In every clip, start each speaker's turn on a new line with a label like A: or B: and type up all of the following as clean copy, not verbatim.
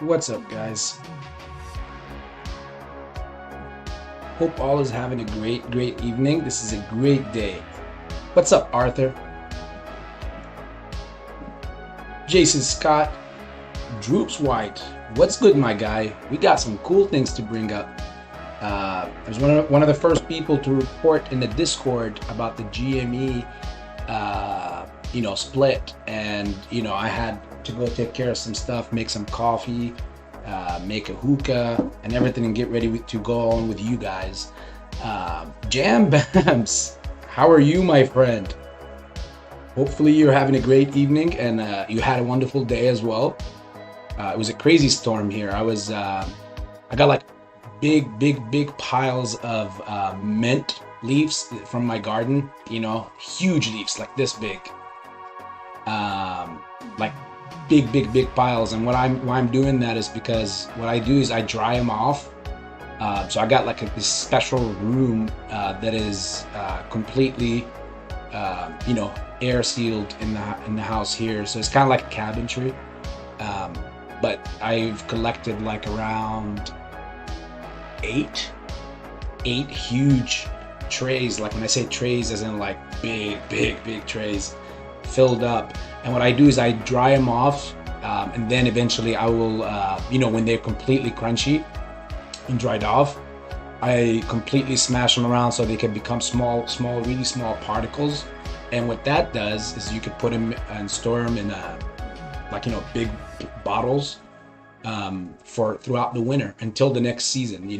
A: What's up, guys? Hope all is having a great evening. This is a great day. What's up, Arthur? Jason Scott, Droops White. What's good, my guy? We got some cool things to bring up. I was one of the first people to report in the Discord about the GME, split, and I had to go take care of some stuff, make some coffee, make a hookah and everything, and get ready to go on with you guys. Jam Bams, how are you, my friend? Hopefully you're having a great evening and you had a wonderful day as well. It was a crazy storm here. I got like big piles of mint leaves from my garden, huge leaves like this big, like big piles. And why I'm doing that is because what I do is I dry them off. So I got like this special room that is completely air sealed in the house here, so it's kind of like a cabinetry. But I've collected like around eight huge trays. Like when I say trays, as in like big trays filled up. And what I do is I dry them off, and then eventually I will, when they're completely crunchy and dried off, I completely smash them around so they can become really small particles. And what that does is you could put them and store them in big bottles for throughout the winter until the next season,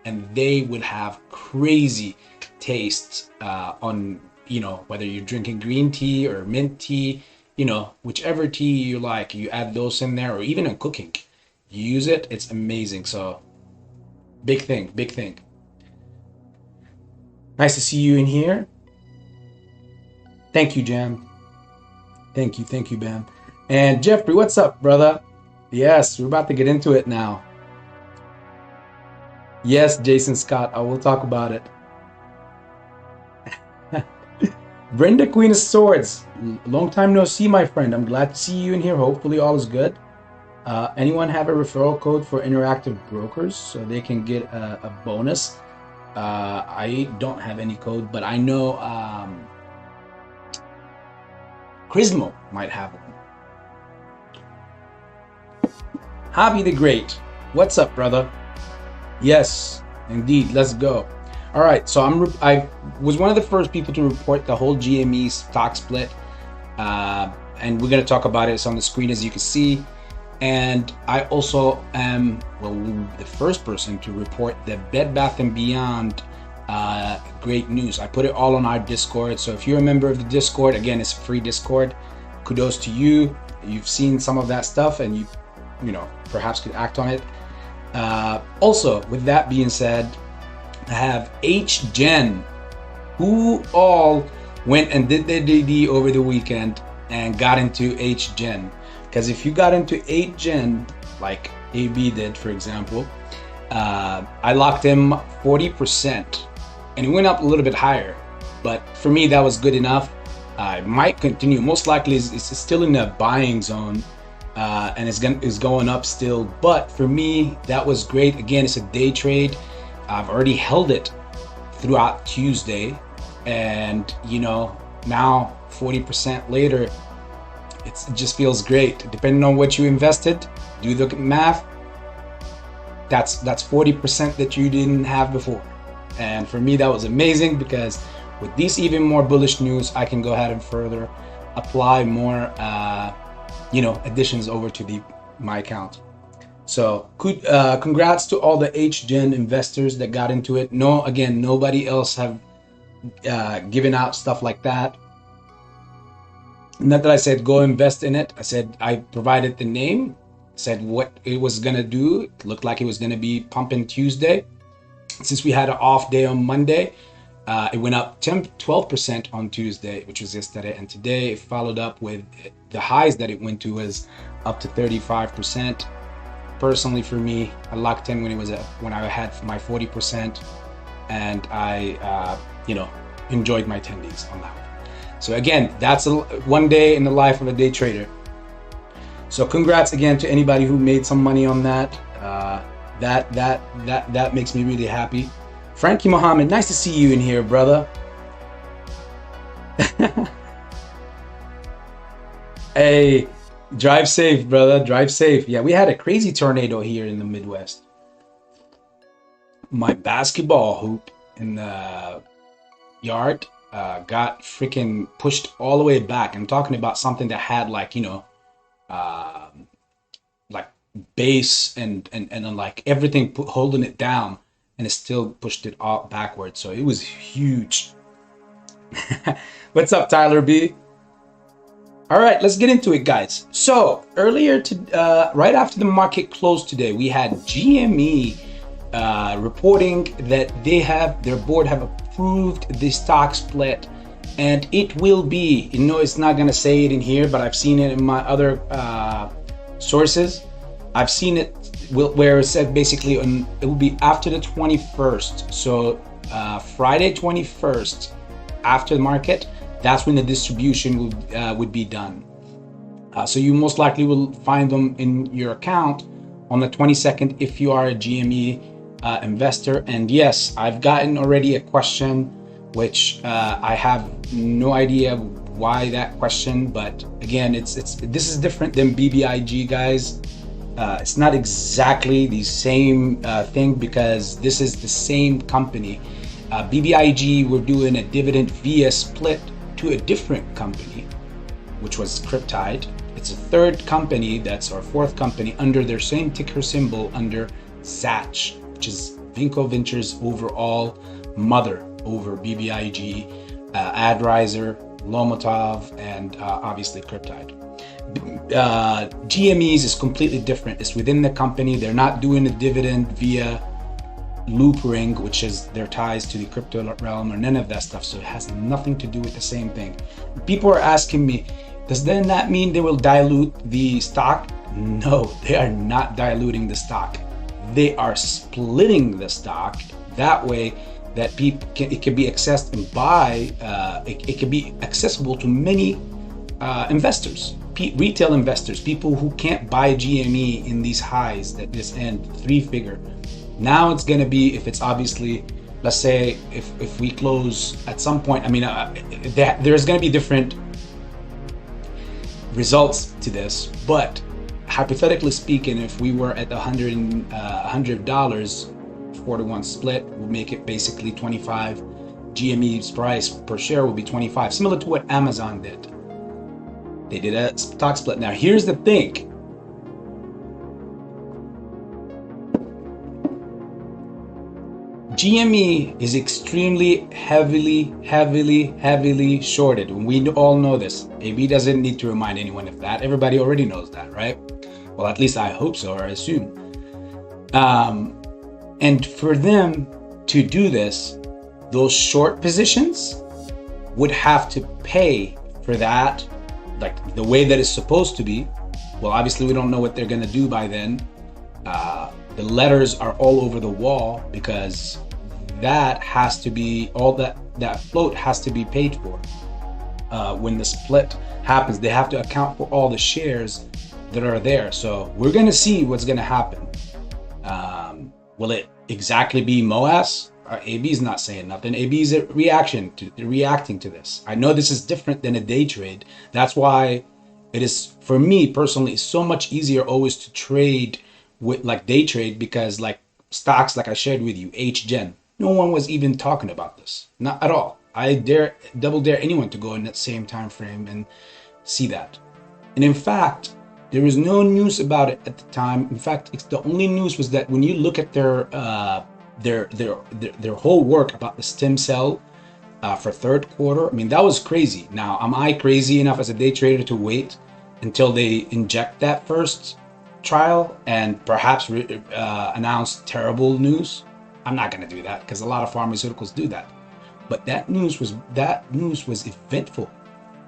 A: and they would have crazy tastes on, whether you're drinking green tea or mint tea, whichever tea you like, you add those in there, or even in cooking, you use it. It's amazing. So big thing. Nice to see you in here. Thank you, Jam. Thank you, Bam. And Jeffrey, what's up, brother? Yes, we're about to get into it now. Yes, Jason Scott, I will talk about it. Brenda, Queen of Swords, long time no see, my friend. I'm glad to see you in here. Hopefully all is good. Anyone have a referral code for interactive brokers so they can get a bonus? I don't have any code, but I know Crismo might have one. Javi the Great, what's up, brother? Yes, indeed, let's go. All right, so I was one of the first people to report the whole GME stock split, and we're gonna talk about it. It's on the screen, as you can see. And I also am, the first person to report the Bed Bath & Beyond great news. I put it all on our Discord, so if you're a member of the Discord, again, it's a free Discord. Kudos to you. You've seen some of that stuff, and you perhaps could act on it. Also, with that being said, I have HGen, who all went and did their DD over the weekend and got into HGen. Because if you got into 8gen, like AB did, for example, I locked him 40%, and it went up a little bit higher. But for me, that was good enough. I might continue. Most likely, it's still in the buying zone, and it's going up still. But for me, that was great. Again, it's a day trade. I've already held it throughout Tuesday, and now 40% later, it just feels great. Depending on what you invested, do the math. That's 40% that you didn't have before, and for me that was amazing, because with these even more bullish news, I can go ahead and further apply more additions over to my account. So congrats to all the HGen investors that got into it. Nobody else have given out stuff like that. Not that I said go invest in it. I said I provided the name, said what it was gonna do. It looked like it was gonna be pumping Tuesday. Since we had an off day on Monday, it went up 12% on Tuesday, which was yesterday, and today it followed up with the highs that it went to was up to 35%. Personally, for me, I locked in when I had my 40%, and I enjoyed my 10 days on that one. So again, that's one day in the life of a day trader. So congrats again to anybody who made some money on that. That makes me really happy. Frankie Mohammed, nice to see you in here, brother. Hey, drive safe, brother. Drive safe. Yeah, we had a crazy tornado here in the Midwest. My basketball hoop in the yard got freaking pushed all the way back. I'm talking about something that had like, you know, like base and like everything holding it down, and it still pushed it all backwards. So it was huge. What's up, Tyler B? All right, let's get into it, guys. So earlier right after the market closed today, we had GME reporting that their board have approved the stock split, and it will be, you know, it's not gonna say it in here, but I've seen it in my other sources. I've seen it where it said basically it will be after the 21st. So Friday 21st after the market, that's when the distribution would be done. So you most likely will find them in your account on the 22nd if you are a GME investor. And yes, I've gotten already a question, which I have no idea why that question, but again, this is different than bbig, guys. It's not exactly the same thing, because this is the same company. bbig, we're doing a dividend via split to a different company, which was Cryptide. It's a third company, our fourth company under their same ticker symbol, under ZACH, which is Vinco Ventures overall mother over bbig, Adriser, Lomotov, and obviously Cryptide. GMEs is completely different. It's within the company. They're not doing a dividend via loopring, which is their ties to the crypto realm, or none of that stuff. So it has nothing to do with the same thing. People are asking me, does then that mean they will dilute the stock? No, they are not diluting the stock. They are splitting the stock that way that it can be accessed and it can be accessible to many investors, retail investors, people who can't buy GME in these highs that this end 3-figure. Now it's going to be, if it's obviously, let's say if we close at some point, I mean, there's going to be different results to this, but hypothetically speaking, if we were at $100, 4-to-1 split would make it basically 25. GME's price per share will be 25, similar to what Amazon did. They did a stock split. Now here's the thing. GME is extremely heavily shorted. We all know this. AB doesn't need to remind anyone of that. Everybody already knows that, right? Well, at least I hope so, or I assume. And for them to do this, those short positions would have to pay for that, like the way that it's supposed to be. Well, obviously we don't know what they're gonna do by then. The letters are all over the wall, because that has to be, all that float has to be paid for. When the split happens, they have to account for all the shares that are there. So we're gonna see what's gonna happen. Will it exactly be MOAS? AB is not saying nothing. AB is reacting to this. I know this is different than a day trade. That's why it is, for me personally, so much easier always to trade with like day trade, because like stocks, like I shared with you, HGen, no one was even talking about this, not at all. I double dare anyone to go in that same time frame and see that. And in fact, there was no news about it at the time. In fact, the only news was that when you look at their whole work about the stem cell for third quarter, I mean, that was crazy. Now, am I crazy enough as a day trader to wait until they inject that first trial and perhaps announce terrible news? I'm not going to do that, because a lot of pharmaceuticals do that. But that news was eventful,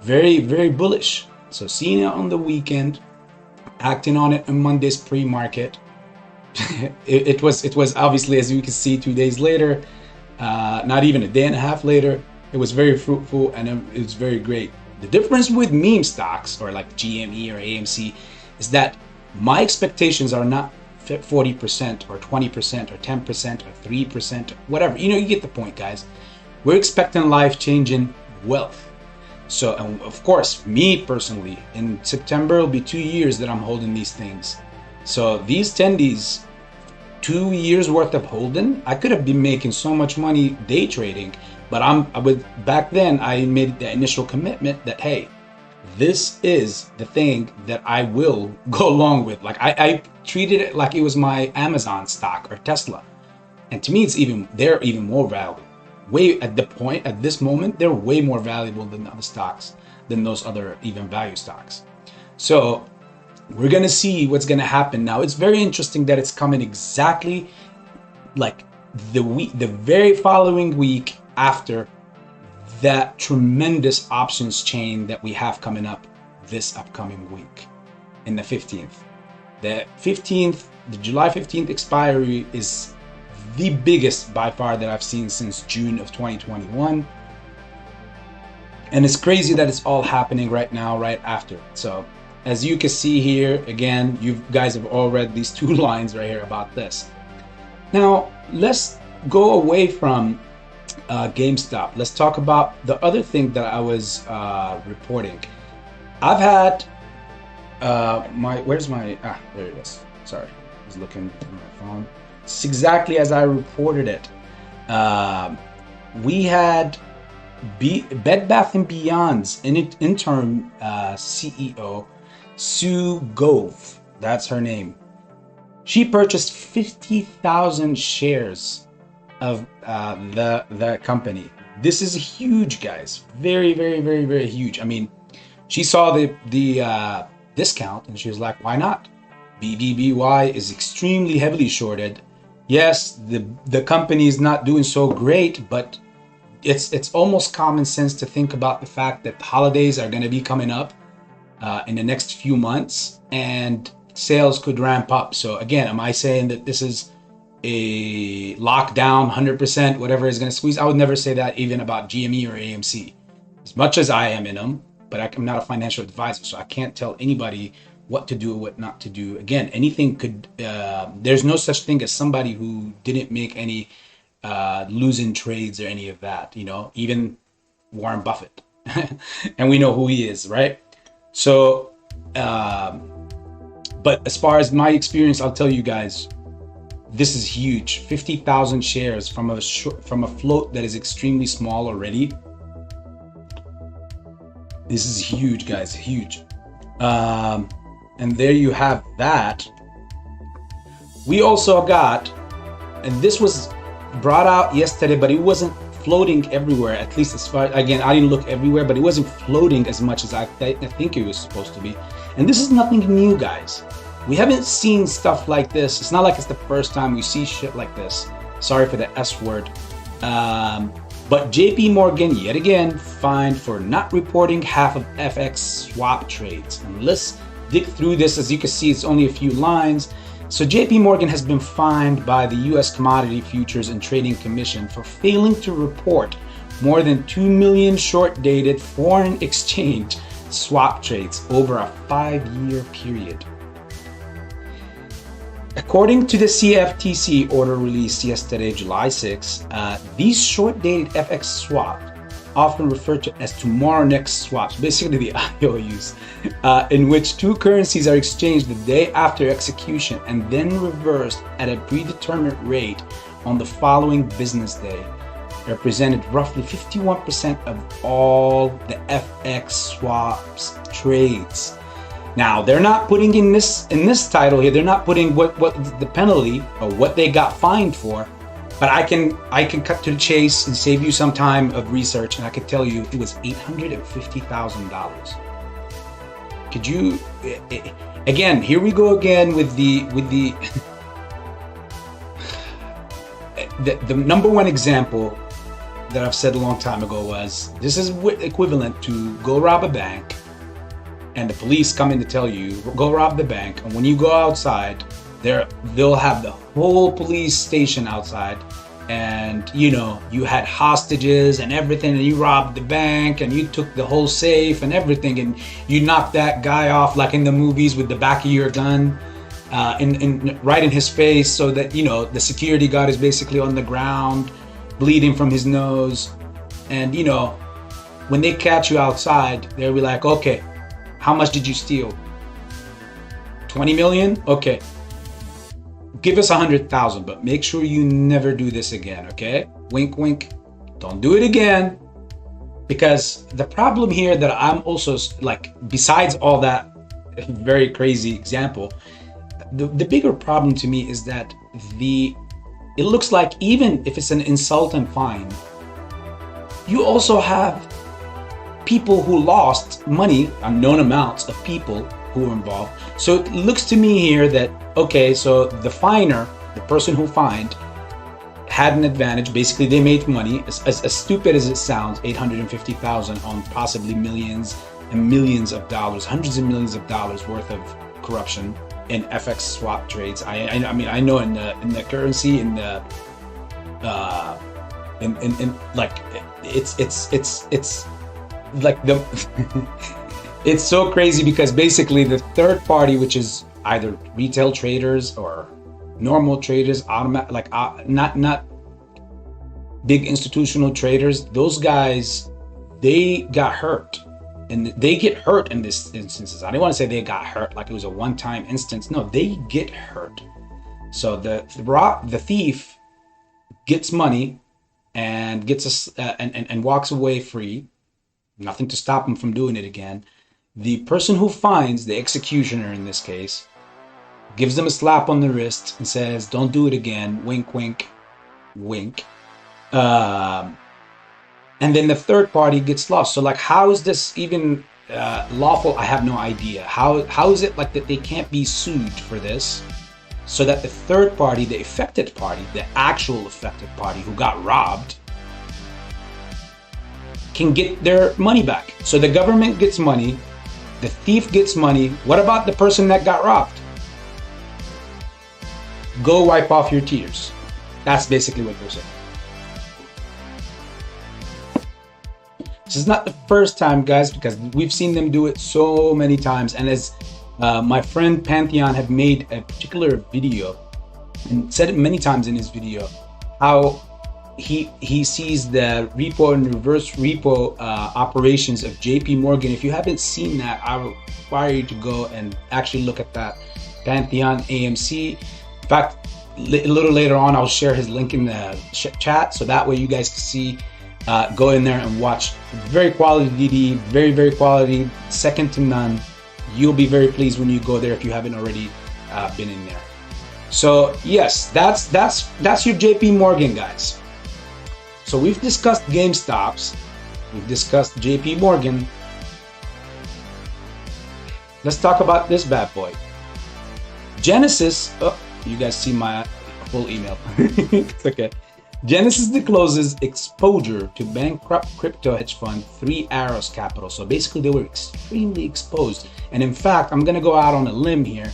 A: very, very bullish. So seeing it on the weekend, acting on it on Monday's pre-market, it was obviously, as you can see, 2 days later, not even a day and a half later, it was very fruitful, and it was very great. The difference with meme stocks, or like GME or AMC, is that my expectations are not 40% or 20% or 10% or 3% or whatever. You know, you get the point, guys. We're expecting life-changing wealth. So, and of course, me personally, in September, it'll be 2 years that I'm holding these things. So these tendies, 2 years worth of holding, I could have been making so much money day trading, but back then I made the initial commitment that, hey, this is the thing that I will go along with. Like I treated it like it was my Amazon stock or Tesla. And to me, they're even more valuable. At this moment, they're way more valuable than other stocks, than those other even value stocks. So we're gonna see what's gonna happen now. It's very interesting that it's coming exactly like the very following week after that tremendous options chain that we have coming up this upcoming week in the 15th. The July 15th expiry is the biggest by far that I've seen since June of 2021. And it's crazy that it's all happening right now, right after. So as you can see here, again, you guys have all read these two lines right here about this. Now, let's go away from GameStop. Let's talk about the other thing that I was reporting. I've had there it is. Sorry, I was looking at my phone. It's exactly as I reported it. We had Bed Bath & Beyond's interim CEO, Sue Gove, that's her name. She purchased 50,000 shares of the company. This is huge, guys. Very, very, very, very huge. I mean, she saw the discount and she was like, why not? BBBY is extremely heavily shorted. Yes, the company is not doing so great, but it's almost common sense to think about the fact that the holidays are going to be coming up in the next few months and sales could ramp up. So again, am I saying that this is a lockdown 100%, whatever is going to squeeze? I would never say that even about GME or AMC, as much as I am in them, but I'm not a financial advisor, so I can't tell anybody what to do or what not to do. Again, anything could, there's no such thing as somebody who didn't make any losing trades or any of that, you know, even Warren Buffett. And we know who he is, right? So, but as far as my experience, I'll tell you guys, this is huge. 50,000 shares from a float that is extremely small already. This is huge, guys, huge. And there you have that. We also got, and this was brought out yesterday, but it wasn't floating everywhere, at least as far, again, I didn't look everywhere, but it wasn't floating as much as I think it was supposed to be. And this is nothing new, guys. We haven't seen stuff like this. It's not like it's the first time we see shit like this. Sorry for the S word. But JPMorgan, yet again, fined for not reporting half of FX swap trades. And let's dig through this. As you can see, it's only a few lines. So JPMorgan has been fined by the US Commodity Futures and Trading Commission for failing to report more than 2 million short-dated foreign exchange swap trades over a 5-year period. According to the CFTC order released yesterday, July 6, these short-dated FX swaps, often referred to as tomorrow next swaps, basically the IOUs, in which two currencies are exchanged the day after execution and then reversed at a predetermined rate on the following business day, represented roughly 51% of all the FX swaps trades. Now, they're not putting in this title here, they're not putting what the penalty or what they got fined for, but I can cut to the chase and save you some time of research, and I can tell you it was $850,000. Could you, again, here we go again with the the number one example that I've said a long time ago was, this is equivalent to go rob a bank and the police come in to tell you, go rob the bank, and when you go outside, they'll have the whole police station outside and you know, you had hostages and everything, and you robbed the bank and you took the whole safe and everything, and you knocked that guy off like in the movies with the back of your gun right in his face, so that, you know, the security guard is basically on the ground bleeding from his nose. And you know, when they catch you outside, they'll be like, okay, how much did you steal? 20 million? Okay, give us 100,000, but make sure you never do this again, okay? Wink, wink. Don't do it again. Because the problem here that I'm also like, besides all that very crazy example, the bigger problem to me is that it looks like even if it's an insult and fine, you also have people who lost money, unknown amounts of people who were involved. So it looks to me here that, okay, so the finer, the person who fined, had an advantage. Basically, they made money. As stupid as it sounds, 850,000 on possibly millions and millions of dollars, hundreds of millions of dollars worth of corruption in FX swap trades. I mean, I know in the currency, in the in like it's like the it's so crazy, because basically the third party, which is either retail traders or normal traders, not big institutional traders, those guys, they got hurt. And they get hurt in this instances. I don't want to say they got hurt like it was a one-time instance. No, they get hurt. So the thief gets money and gets us and walks away free. Nothing to stop him from doing it again. The person who finds, the executioner in this case, gives them a slap on the wrist and says, "Don't do it again." Wink, wink, wink. And then the third party gets lost. So like, how is this even lawful? I have no idea. How is it like that they can't be sued for this, so that the third party, the affected party, the actual affected party who got robbed, can get their money back? So the government gets money, the thief gets money. What about the person that got robbed? Go wipe off your tears. That's basically what they're saying. This is not the first time, guys, because we've seen them do it so many times. And as my friend Pantheon had made a particular video and said it many times in his video, how he sees the repo and reverse repo operations of JPMorgan. If you haven't seen that, I require you to go and actually look at that Pantheon AMC. In fact, a little later on, I'll share his link in the chat, so that way you guys can see. Go in there and watch. Very quality DD, very, very quality, second to none. You'll be very pleased when you go there if you haven't already been in there. So yes, that's your JPMorgan, guys. So we've discussed GameStops, we've discussed JPMorgan. Let's talk about this bad boy. Genesis. Oh, you guys see my full email. It's okay. Genesis discloses exposure to bankrupt crypto hedge fund 3 Arrows Capital. So basically they were extremely exposed. And in fact, I'm going to go out on a limb here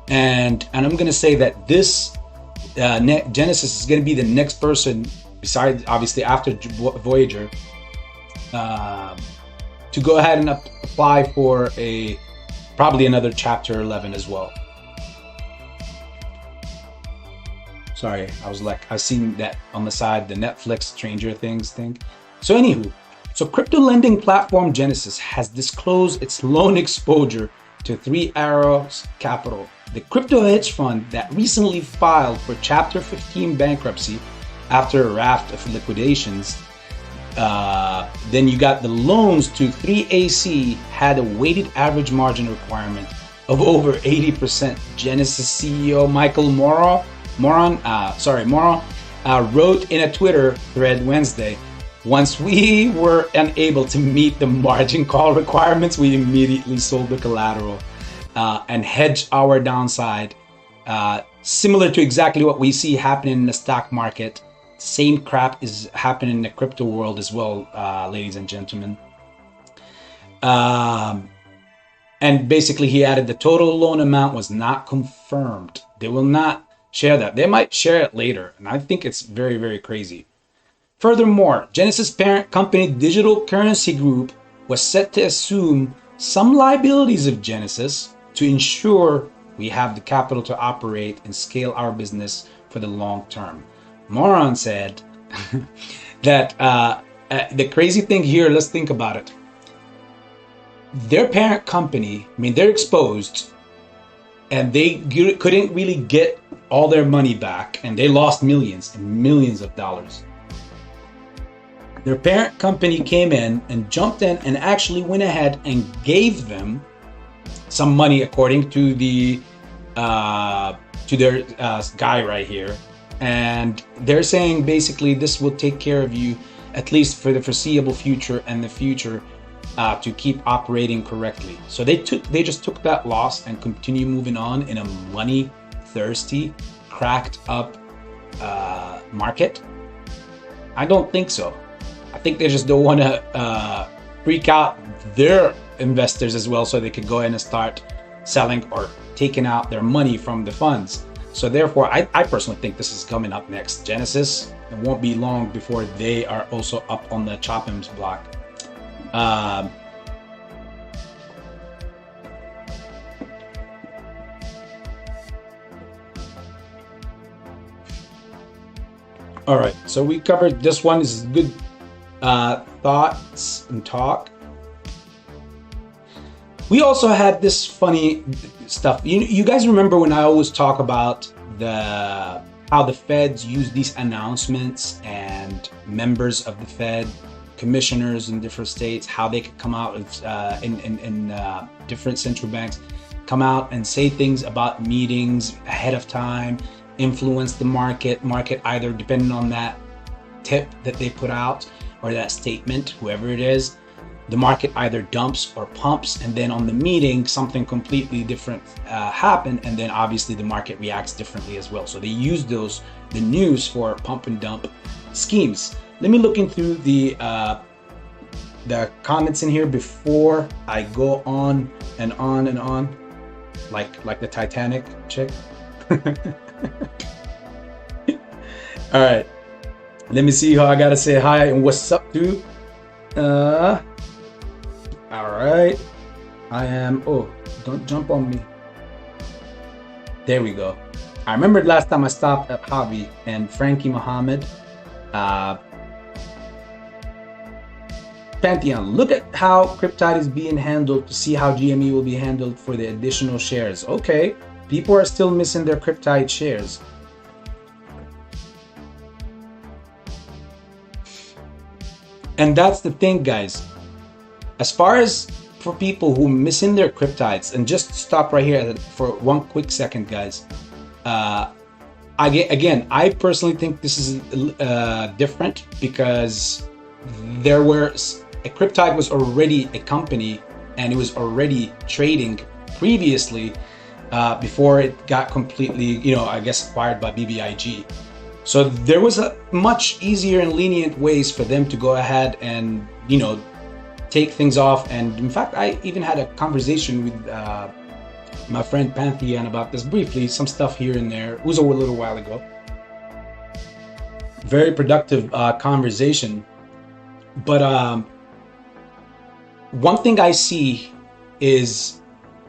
A: and I'm going to say that this Genesis is going to be the next person, besides obviously after Voyager, to go ahead and apply for probably another Chapter 11 as well. Sorry, I've seen that on the side, the Netflix Stranger Things thing. So anywho, so crypto lending platform Genesis has disclosed its loan exposure to 3 Arrows Capital, the crypto hedge fund that recently filed for Chapter 15 bankruptcy after a raft of liquidations. Then you got the loans to 3AC had a weighted average margin requirement of over 80%. Genesis CEO Michael Moron wrote in a Twitter thread Wednesday, "Once we were unable to meet the margin call requirements, we immediately sold the collateral and hedged our downside." Similar to exactly what we see happening in the stock market, same crap is happening in the crypto world as well, ladies and gentlemen. And basically he added the total loan amount was not confirmed. They will not share that. They might share it later, and I think it's very, very crazy. Furthermore, Genesis parent company Digital Currency Group was set to assume some liabilities of Genesis to ensure we have the capital to operate and scale our business for the long term. Moron said that the crazy thing here, let's think about it. Their parent company, I mean, they're exposed and they couldn't really get all their money back, and they lost millions and millions of dollars. Their parent company came in and jumped in and actually went ahead and gave them some money, according to the to their guy right here. And they're saying basically this will take care of you at least for the foreseeable future and the future, to keep operating correctly. So they just took that loss and continue moving on in a money thirsty, cracked up market. I don't think so. I think they just don't want to freak out their investors as well, so they could go ahead and start selling or taking out their money from the funds. So therefore, I personally think this is coming up next. Genesis, it won't be long before they are also up on the chopping block. All right, so we covered this one. This is good thoughts and talk. We also had this funny stuff. You guys remember when I always talk about how the feds use these announcements, and members of the Fed, commissioners in different states, how they could come out in different central banks, come out and say things about meetings ahead of time, influence the market either depending on that tip that they put out or that statement, whoever it is. The market either dumps or pumps, and then on the meeting something completely different happened, and then obviously the market reacts differently as well. So they use the news for pump and dump schemes. Let me look into the comments in here before I go on and on and on, like the Titanic chick. All right, let me see how I gotta say hi and what's up, dude. All right, I am. Oh, don't jump on me. There we go. I remembered last time I stopped at Javi and Frankie Muhammad. Pantheon, look at how Cryptide is being handled to see how GME will be handled for the additional shares. Okay, people are still missing their Cryptide shares. And that's the thing, guys. As far as for people who missing their Cryptides, and just stop right here for one quick second, guys. Again, I personally think this is different, because Cryptide was already a company, and it was already trading previously before it got completely, I guess, acquired by bbig. So there was a much easier and lenient ways for them to go ahead and, take things off. And in fact, I even had a conversation with my friend Pantheon about this briefly, some stuff here and there. It was a little while ago. Very productive conversation. But one thing I see is,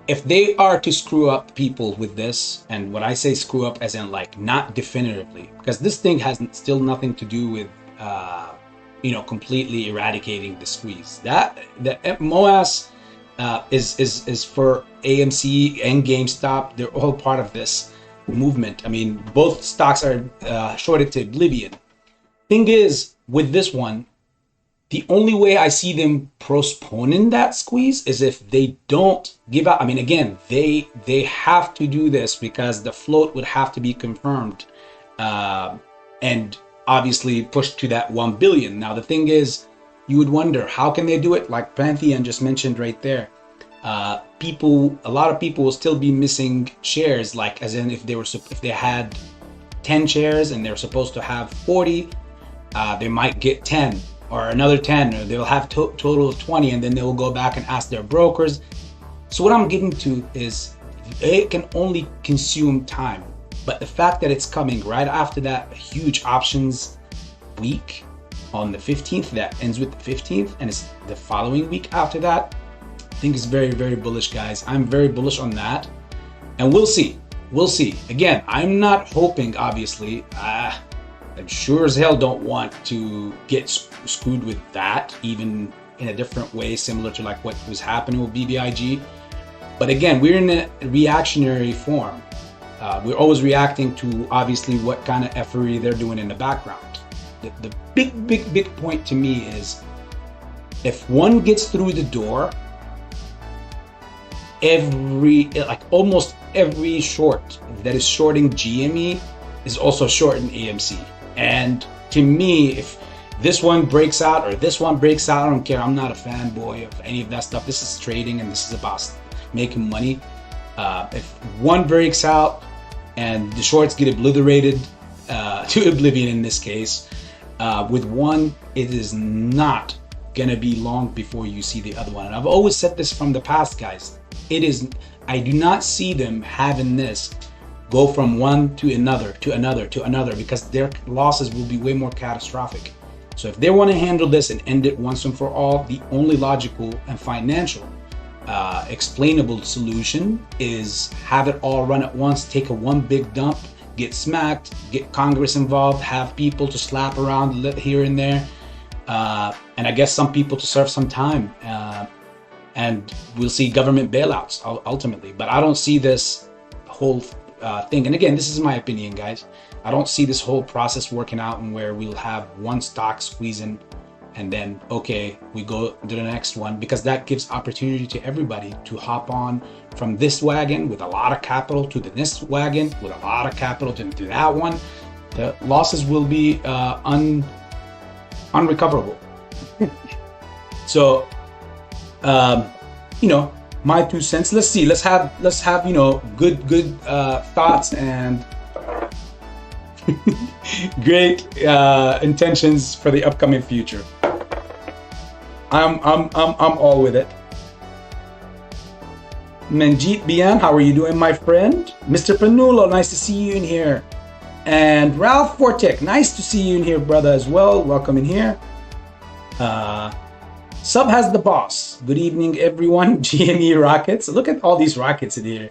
A: if they are to screw up people with this, and when I say screw up as in like not definitively, because this thing has still nothing to do with completely eradicating the squeeze. That the MOAS is for AMC and GameStop. They're all part of this movement. I mean, both stocks are shorted to oblivion. Thing is, with this one, the only way I see them postponing that squeeze is if they don't give out. I mean, again, they have to do this because the float would have to be confirmed, and obviously pushed to that 1 billion. Now, the thing is, you would wonder, how can they do it? Like Pantheon just mentioned right there. A lot of people will still be missing shares, like as in if they had 10 shares and they're supposed to have 40, they might get 10. Or another 10, or they'll have total of 20, and then they will go back and ask their brokers. So what I'm getting to is, it can only consume time. But the fact that it's coming right after that huge options week on the 15th, that ends with the 15th, and it's the following week after that, I think it's very, very bullish, guys. I'm very bullish on that, and we'll see. We'll see. Again, I'm not hoping, obviously. I sure as hell don't want to get screwed with that, even in a different way, similar to like what was happening with bbig. But again, we're in a reactionary form. We're always reacting to obviously what kind of effery they're doing in the background. The big point to me is, if one gets through the door, almost every short that is shorting GME is also shorting AMC. And to me, if this one breaks out or this one breaks out, I don't care. I'm not a fanboy of any of that stuff. This is trading and this is about making money. If one breaks out and the shorts get obliterated to oblivion in this case, with one, it is not gonna be long before you see the other one. And I've always said this from the past, guys. I do not see them having this go from one to another, to another, to another, because their losses will be way more catastrophic. So if they want to handle this and end it once and for all, the only logical and financial explainable solution is have it all run at once, take a one big dump, get smacked, get Congress involved, have people to slap around here and there, and I guess some people to serve some time, and we'll see government bailouts ultimately. But I don't see this whole thing, and again, this is my opinion, guys, I don't see this whole process working out and where we'll have one stock squeezing and then, okay, we go to the next one, because that gives opportunity to everybody to hop on from this wagon with a lot of capital to the next wagon with a lot of capital to that one. The losses will be unrecoverable. So, you know, my 2 cents. Let's see. Let's have you know, good thoughts and great intentions for the upcoming future. I'm all with it. Manjeet Bian, how are you doing, my friend? Mr. Panulo, nice to see you in here. And Ralph Fortek, nice to see you in here, brother, as well. Welcome in here. Sub has the boss. Good evening, everyone. GME rockets. Look at all these rockets in here.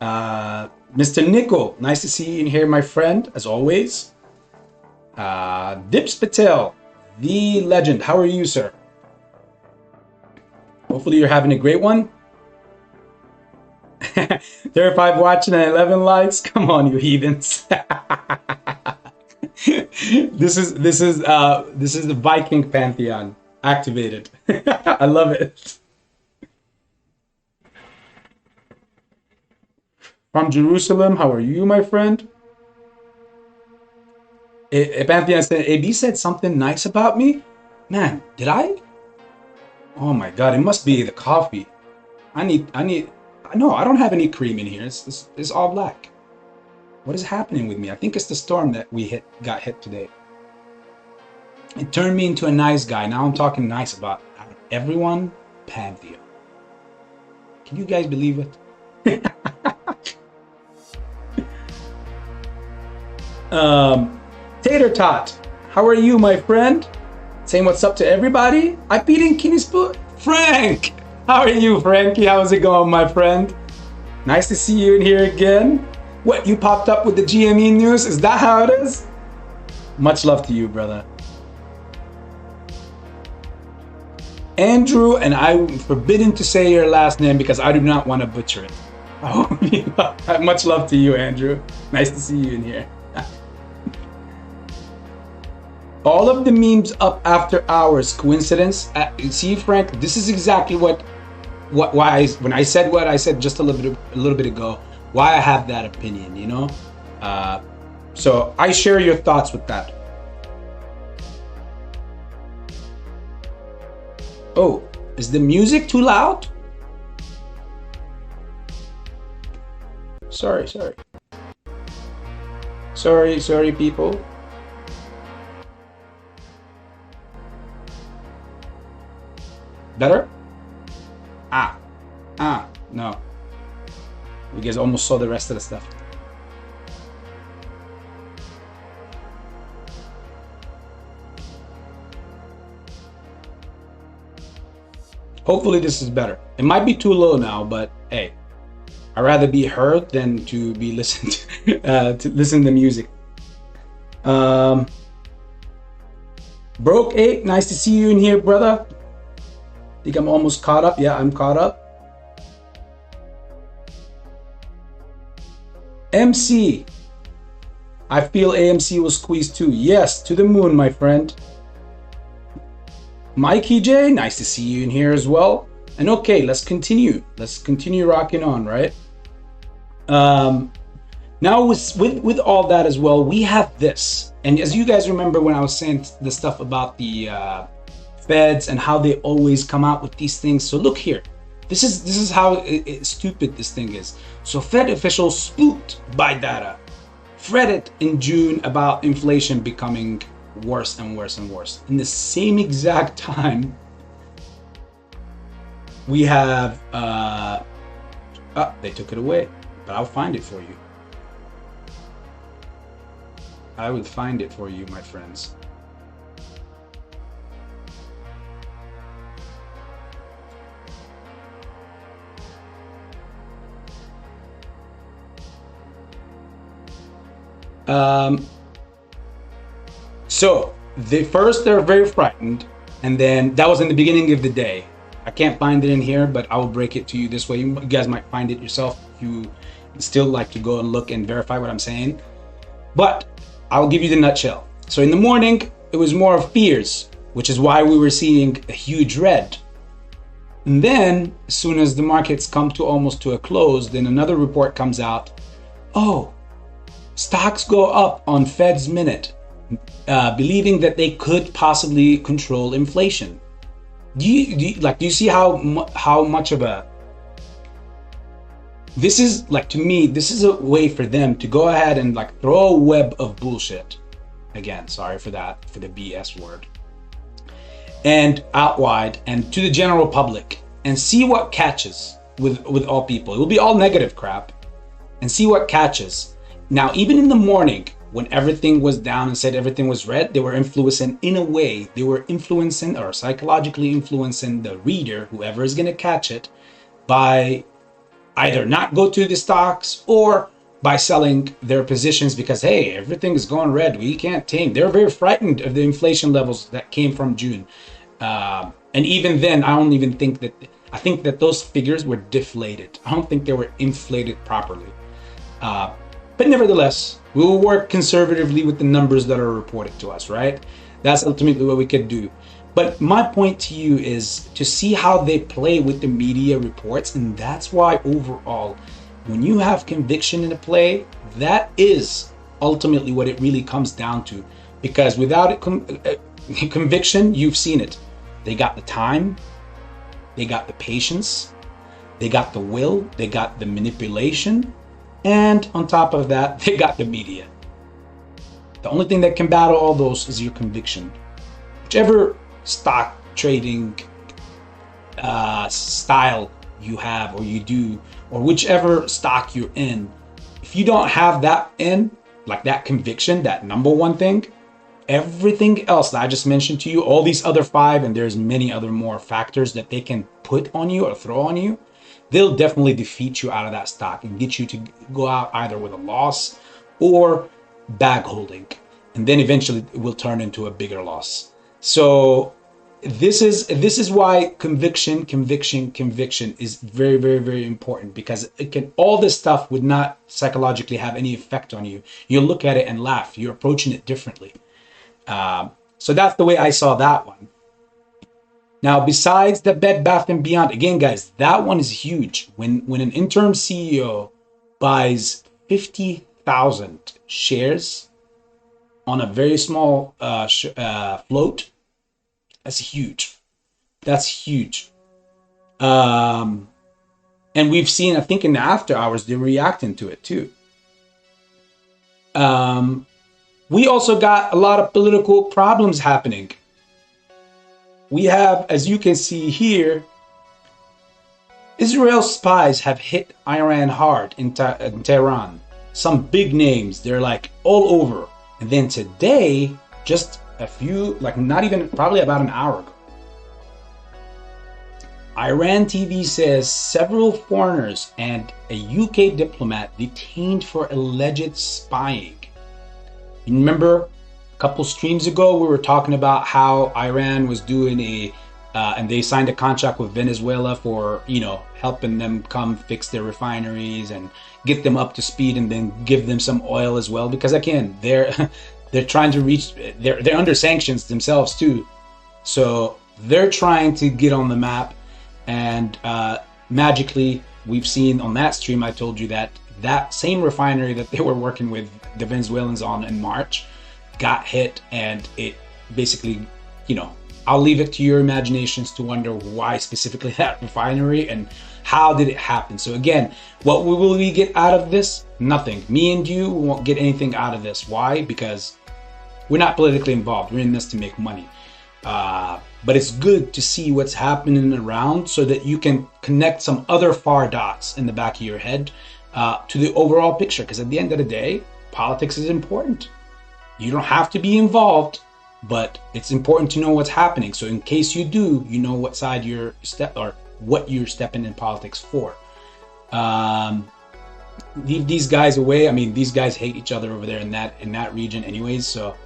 A: Mr. Nico, nice to see you in here, my friend, as always. Dips Patel, the legend. How are you, sir? Hopefully you're having a great one. 35 watching and 11 likes. Come on, you heathens. This is the Viking pantheon activated. I love it. From Jerusalem, how are you, my friend? Pantheon said, AB said something nice about me. Man, did I? Oh my God, it must be the coffee. I need. No, I don't have any cream in here. It's all black. What is happening with me? I think it's the storm that we got hit today. It turned me into a nice guy. Now I'm talking nice about everyone. Pantheon. Can you guys believe it? Tater Tot, how are you, my friend? Saying what's up to everybody. I beat in Kenny's book. Frank, how are you, Frankie? How's it going, my friend? Nice to see you in here again. What, you popped up with the GME news? Is that how it is? Much love to you, brother. Andrew, and I'm forbidden to say your last name because I do not want to butcher it. Oh, much love to you, Andrew. Nice to see you in here. All of the memes up after hours. Coincidence? See, Frank, this is exactly when I said what I said just a little bit ago, why I have that opinion, you know? So I share your thoughts with that. Oh, is the music too loud? Sorry, people. Better? No. You guys almost saw the rest of the stuff. Hopefully this is better. It might be too low now, but hey, I'd rather be heard than to be listened to listen to music. Brk-a, nice to see you in here, brother. Think I'm almost caught up. Yeah, I'm caught up. MC, I feel AMC will squeeze too. Yes, to the moon, my friend. Mikey J, nice to see you in here as well. And okay, let's continue. Let's continue rocking on, right? Now with all that as well, we have this. And as you guys remember when I was saying the stuff about the feds and how they always come out with these things. So look here. This is how stupid this thing is. So Fed officials spooked by data, fretted in June about inflation becoming worse and worse and worse. In the same exact time, we have they took it away, but I'll find it for you. I will find it for you, my friends. So they're very frightened, and then that was in the beginning of the day. I can't find it in here, but I will break it to you this way. You guys might find it yourself if you still like to go and look and verify what I'm saying. But I'll give you the nutshell. So in the morning, it was more of fears, which is why we were seeing a huge red. And then as soon as the markets come to almost to a close, then another report comes out. Oh, stocks go up on Fed's minute, believing that they could possibly control inflation. Do you see how much of a, this is like, to me, this is a way for them to go ahead and like throw a web of bullshit. Again, sorry for that, for the BS word. And out wide and to the general public, and see what catches with all people. It will be all negative crap, and see what catches. Now, even in the morning, when everything was down and said everything was red, they were influencing, in a way, they were influencing or psychologically influencing the reader, whoever is going to catch it, by either not go to the stocks or by selling their positions because, hey, everything is going red, we can't tame. They're very frightened of the inflation levels that came from June. And even then, I don't even think that, I think that those figures were deflated. I don't think they were inflated properly. But nevertheless, we will work conservatively with the numbers that are reported to us, right? That's ultimately what we could do. But my point to you is to see how they play with the media reports. And that's why overall, when you have conviction in a play, that is ultimately what it really comes down to. Because without it, conviction, you've seen it. They got the time, they got the patience, they got the will, they got the manipulation. And on top of that, they got the media. The only thing that can battle all those is your conviction. Whichever stock trading style you have or you do, or whichever stock you're in, if you don't have that in, like that conviction, that number one thing, everything else that I just mentioned to you, all these other 5, and there's many other more factors that they can put on you or throw on you, they'll definitely defeat you out of that stock and get you to go out either with a loss or bag holding. And then eventually it will turn into a bigger loss. So this is why conviction is very, very, very important, because it can, all this stuff would not psychologically have any effect on you. You'll look at it and laugh. You're approaching it differently. So that's the way I saw that one. Now, besides the Bed Bath & Beyond, again, guys, that one is huge. When an interim CEO buys 50,000 shares on a very small float, that's huge. That's huge. And we've seen, I think in the after hours, they're reacting to it too. We also got a lot of political problems happening. We have, as you can see here, Israel's spies have hit Iran hard in Tehran. Some big names, they're like all over. And then today, just a few, like not even, probably about an hour ago, Iran TV says several foreigners and a UK diplomat detained for alleged spying. You remember a couple streams ago we were talking about how Iran was doing and they signed a contract with Venezuela for, you know, helping them come fix their refineries and get them up to speed and then give them some oil as well, because again, they're trying to reach, they're under sanctions themselves too. So they're trying to get on the map, and magically we've seen on that stream, I told you that that same refinery that they were working with the Venezuelans on in March got hit, and it basically, you know, I'll leave it to your imaginations to wonder why specifically that refinery and how did it happen. So again, what will we get out of this? Nothing. Me and you won't get anything out of this. Why? Because we're not politically involved. We're in this to make money. But it's good to see what's happening around so that you can connect some other far dots in the back of your head to the overall picture. Because at the end of the day, politics is important. You don't have to be involved, but it's important to know what's happening. So in case you do, you know what side you're what you're stepping in politics for. Leave these guys away. I mean, these guys hate each other over there in that region anyways. So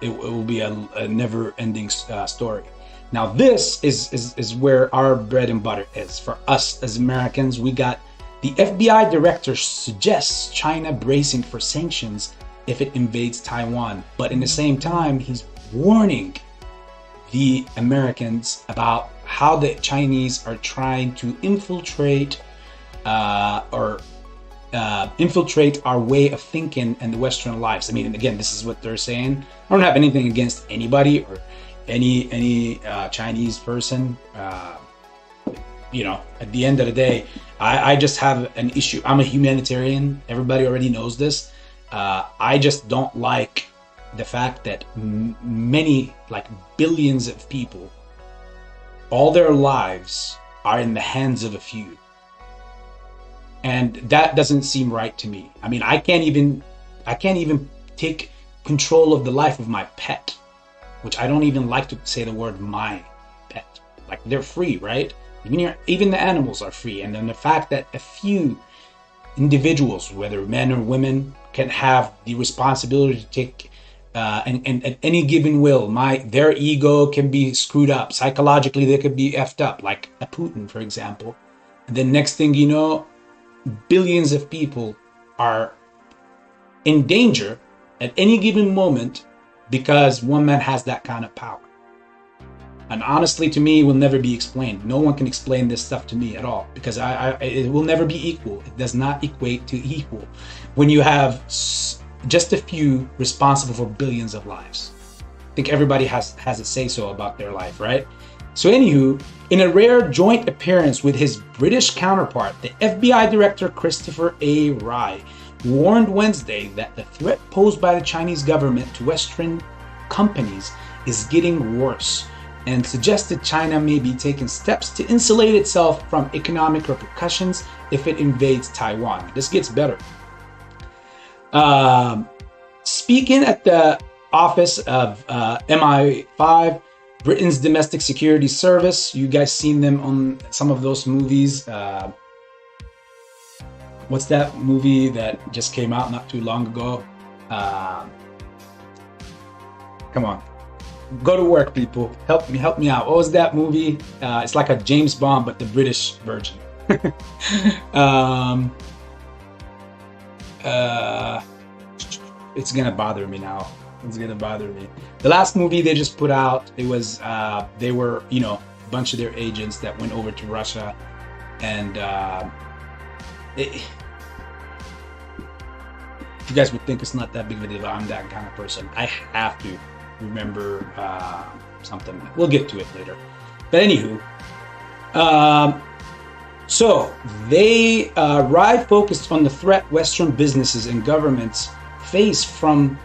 A: it will be a never-ending story. Now this is where our bread and butter is for us as Americans. We got the FBI director suggests China bracing for sanctions if it invades Taiwan, but in the same time he's warning the Americans about how the Chinese are trying to infiltrate infiltrate our way of thinking and the Western lives. I mean, and again, this is what they're saying. I don't have anything against anybody or any Chinese person. You know, at the end of the day, I just have an issue. I'm a humanitarian. Everybody already knows this. I just don't like the fact that many, like billions of people, all their lives are in the hands of a few. And that doesn't seem right to me. I mean, I can't even take control of the life of my pet, which I don't even like to say the word my pet. Like, they're free, right? Even the animals are free. And then the fact that a few individuals, whether men or women, can have the responsibility to take and at any given will, their ego can be screwed up. Psychologically, they could be effed up, like a Putin, for example. And then next thing you know, billions of people are in danger at any given moment because one man has that kind of power. And honestly, to me, it will never be explained. No one can explain this stuff to me at all, because it will never be equal. It does not equate to equal when you have just a few responsible for billions of lives. I think everybody has a say-so about their life, right? So anywho, in a rare joint appearance with his British counterpart, the FBI Director Christopher A. Wray warned Wednesday that the threat posed by the Chinese government to Western companies is getting worse, and suggested China may be taking steps to insulate itself from economic repercussions if it invades Taiwan. This gets better. Speaking at the office of MI5, Britain's Domestic Security Service, you guys seen them on some of those movies. What's that movie that just came out not too long ago? Come on. Go to work, people. Help me out. What was that movie? It's like a James Bond, but the British version. It's gonna bother me now. It's gonna bother me. The last movie they just put out, it was they were, you know, a bunch of their agents that went over to Russia, and if you guys would think it's not that big of a deal, I'm that kind of person. I have to remember something. We'll get to it later. But anywho, so they Wray focused on the threat Western businesses and governments face from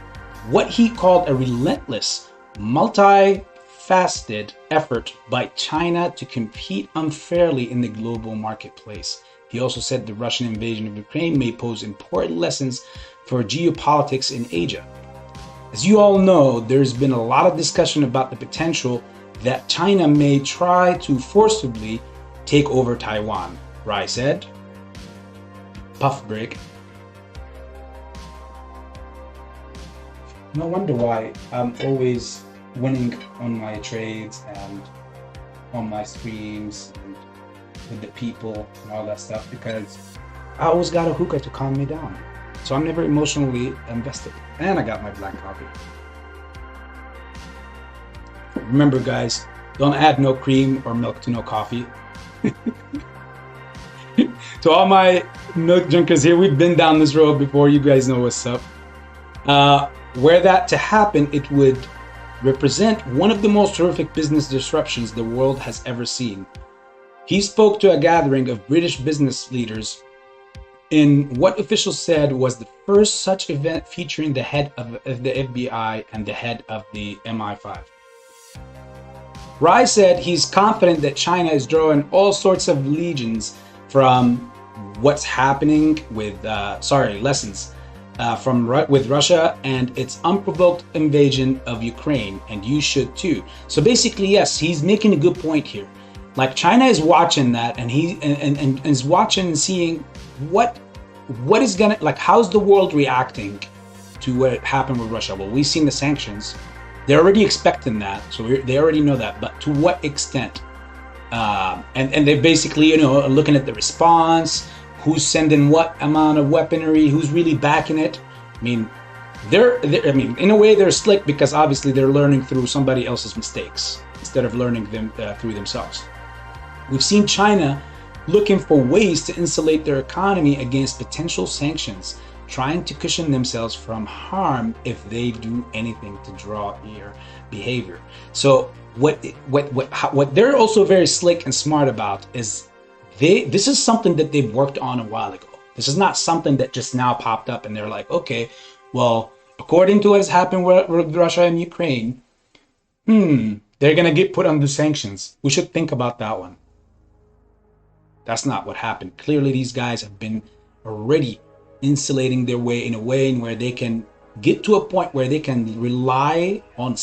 A: what he called a relentless, multifaceted effort by China to compete unfairly in the global marketplace. He also said the Russian invasion of Ukraine may pose important lessons for geopolitics in Asia. As you all know, there's been a lot of discussion about the potential that China may try to forcibly take over Taiwan, Rai said. Puff break. No wonder why I'm always winning on my trades and on my streams and with the people and all that stuff, because I always got a hookah to calm me down. So I'm never emotionally invested. And I got my black coffee. Remember guys, don't add no cream or milk to no coffee. To all my milk drinkers here, we've been down this road before. You guys know what's up. Were that to happen, it would represent one of the most horrific business disruptions the world has ever seen. He spoke to a gathering of British business leaders in what officials said was the first such event featuring the head of the FBI and the head of the MI5. Rai said he's confident that China is drawing all sorts of legions from what's happening with, lessons with Russia and its unprovoked invasion of Ukraine, and you should too. So basically, yes, he's making a good point here. Like China is watching that, and he and is watching and seeing what is gonna, like, how's the world reacting to what happened with Russia. Well, we've seen the sanctions. They're already expecting that, so they already know that. But to what extent? And they basically, you know, looking at the response, who's sending what amount of weaponry, who's really backing it. I mean, I mean, in a way, they're slick because obviously they're learning through somebody else's mistakes instead of learning them through themselves. We've seen China looking for ways to insulate their economy against potential sanctions, trying to cushion themselves from harm if they do anything to draw ear behavior. So what they're also very slick and smart about is this is something that they've worked on a while ago. This is not something that just now popped up and they're like, okay, well, according to what has happened with Russia and Ukraine, they're gonna get put under sanctions. We should think about that one. That's not what happened. Clearly, these guys have been already insulating their way in a way in where they can get to a point where they can rely on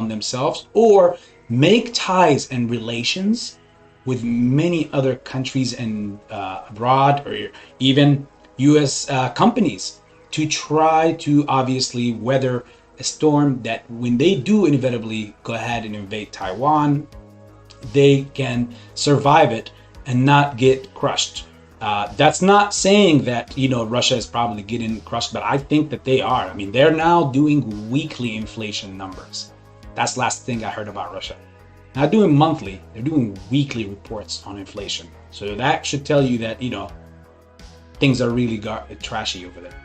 A: themselves, or make ties and relations with many other countries and abroad, or even US companies, to try to obviously weather a storm that when they do inevitably go ahead and invade Taiwan, they can survive it and not get crushed. That's not saying that, you know, Russia is probably getting crushed, but I think that they are. I mean, they're now doing weekly inflation numbers. That's the last thing I heard about Russia. Not doing monthly, they're doing weekly reports on inflation. So that should tell you that, you know, things are really trashy over there.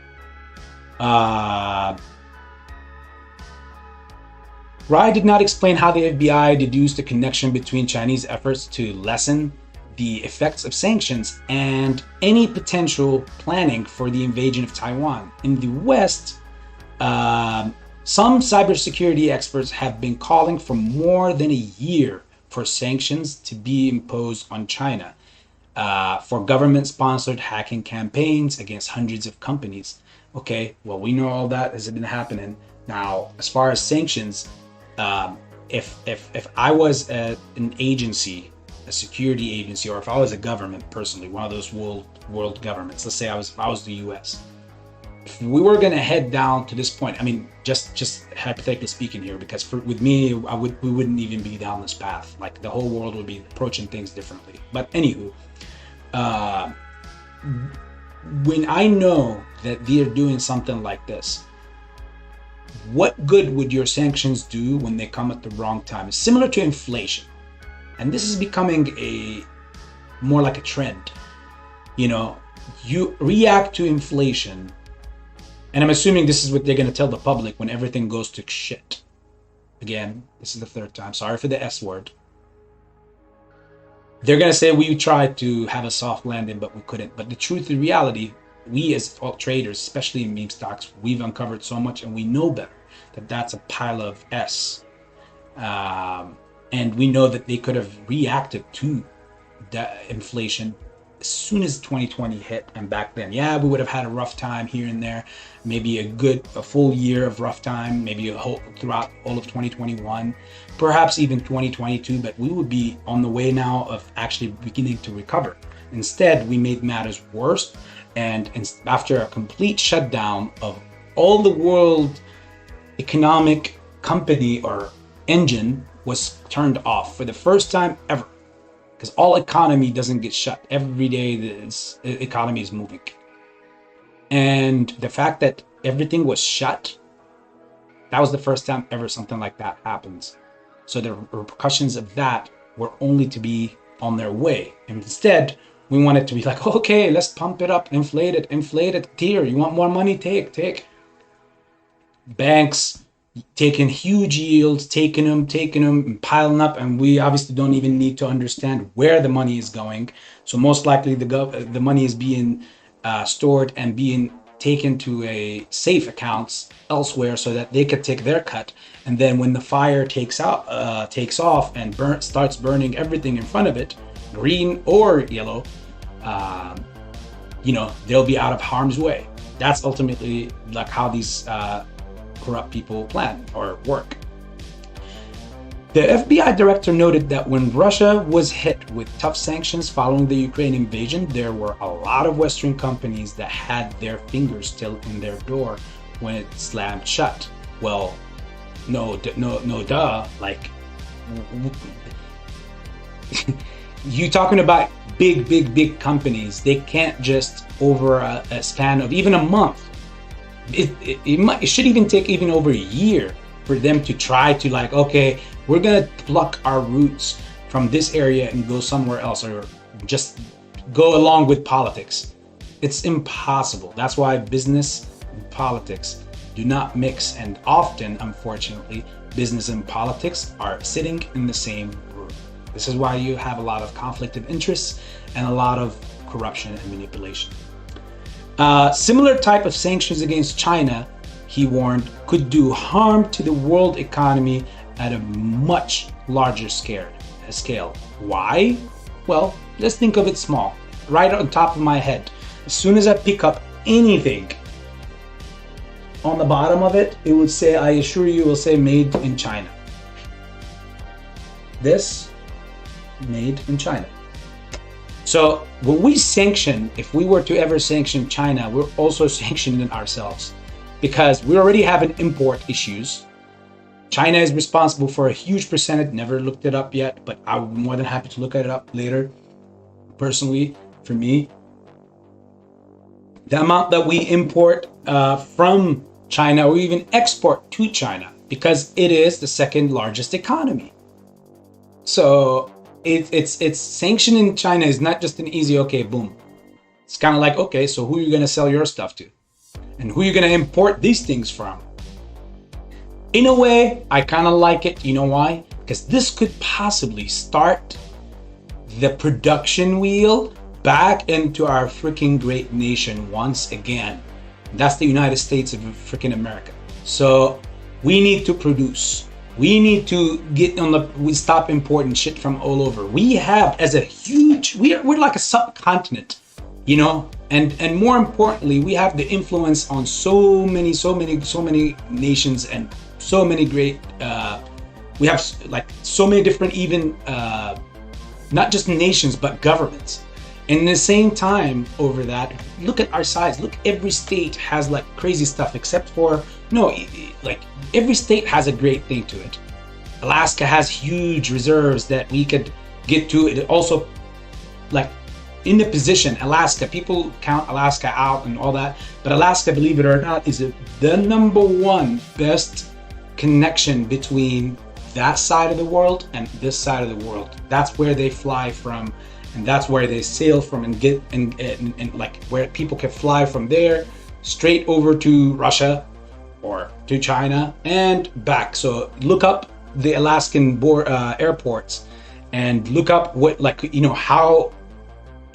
A: Rai did not explain how the FBI deduced a connection between Chinese efforts to lessen the effects of sanctions and any potential planning for the invasion of Taiwan. In the West, some cybersecurity experts have been calling for more than a year for sanctions to be imposed on China for government-sponsored hacking campaigns against hundreds of companies. Okay, well, we know all that has been happening. Now, as far as sanctions, if I was an agency, a security agency, or if I was a government personally, one of those world governments, let's say I was the US, if we were going to head down to this point, I mean, just hypothetically speaking here, because with me, we wouldn't even be down this path. Like, the whole world would be approaching things differently. But anywho, when I know that they're doing something like this, what good would your sanctions do when they come at the wrong time? It's similar to inflation. And this is becoming more like a trend. You know, you react to inflation, and I'm assuming this is what they're going to tell the public when everything goes to shit. Again, this is the third time. Sorry for the S word. They're going to say we tried to have a soft landing, but we couldn't. But the truth, the reality, we as alt traders, especially in meme stocks, we've uncovered so much, and we know better that that's a pile of S. And we know that they could have reacted to that inflation as soon as 2020 hit. And back then, yeah, we would have had a rough time here and there, maybe a full year of rough time, maybe throughout all of 2021, perhaps even 2022, but we would be on the way now of actually beginning to recover. Instead, we made matters worse, and after a complete shutdown of all the world economic company or engine was turned off for the first time ever, because all economy doesn't get shut. Every day the economy is moving, and the fact that everything was shut, that was the first time ever something like that happens. So the repercussions of that were only to be on their way. And instead, we want it to be like, okay, let's pump it up, inflate it, tier. You want more money? Take. Banks taking huge yields, taking them, and piling up, and we obviously don't even need to understand where the money is going. So most likely the money is being stored and being taken to a safe accounts elsewhere so that they could take their cut. And then when the fire takes off and starts burning everything in front of it, green or yellow, they'll be out of harm's way. That's ultimately like how these corrupt people plan or work. The FBI director noted that when Russia was hit with tough sanctions following the Ukraine invasion, there were a lot of Western companies that had their fingers still in their door when it slammed shut. Well, no, duh. Like, you talking about big companies? They can't just over a span of even a month. It should even take even over a year for them to try to like, okay, we're gonna pluck our roots from this area and go somewhere else, or just go along with politics. It's impossible. That's why business and politics do not mix, and often, unfortunately, business and politics are sitting in the same room. This is why you have a lot of conflict of interests and a lot of corruption and manipulation. Similar type of sanctions against China, he warned, could do harm to the world economy at a much larger scale. Why? Well, let's think of it small. Right on top of my head. As soon as I pick up anything, on the bottom of it, it would say, I assure you, it will say made in China. This, made in China. So when we sanction, if we were to ever sanction China, we're also sanctioning ourselves, because we already have an import issues. China is responsible for a huge percentage. Never looked it up yet, but I'm more than happy to look it up later. Personally, for me, the amount that we import from China or even export to China, because it is the second largest economy. So it's sanctioning China is not just an easy, okay, boom. It's kind of like, okay, so who are you going to sell your stuff to? And who are you going to import these things from? In a way, I kind of like it. You know why? Because this could possibly start the production wheel back into our freaking great nation once again. That's the United States of freaking America. So we need to produce. We need to get on we stop importing shit from all over. We have as a huge, we're like a subcontinent, you know, and more importantly, we have the influence on so many nations and so many great, we have like so many different, even not just nations, but governments. And in the same time over that, look at our size. Look, every state has like crazy stuff except for, no, like every state has a great thing to it. Alaska has huge reserves that we could get to. It also, like in the position, Alaska, people count Alaska out and all that, but Alaska, believe it or not, is the #1 best connection between that side of the world and this side of the world. That's where they fly from. And that's where they sail from and get and like where people can fly from there straight over to Russia or to China and back. So look up the Alaskan airports and look up what, like, you know, how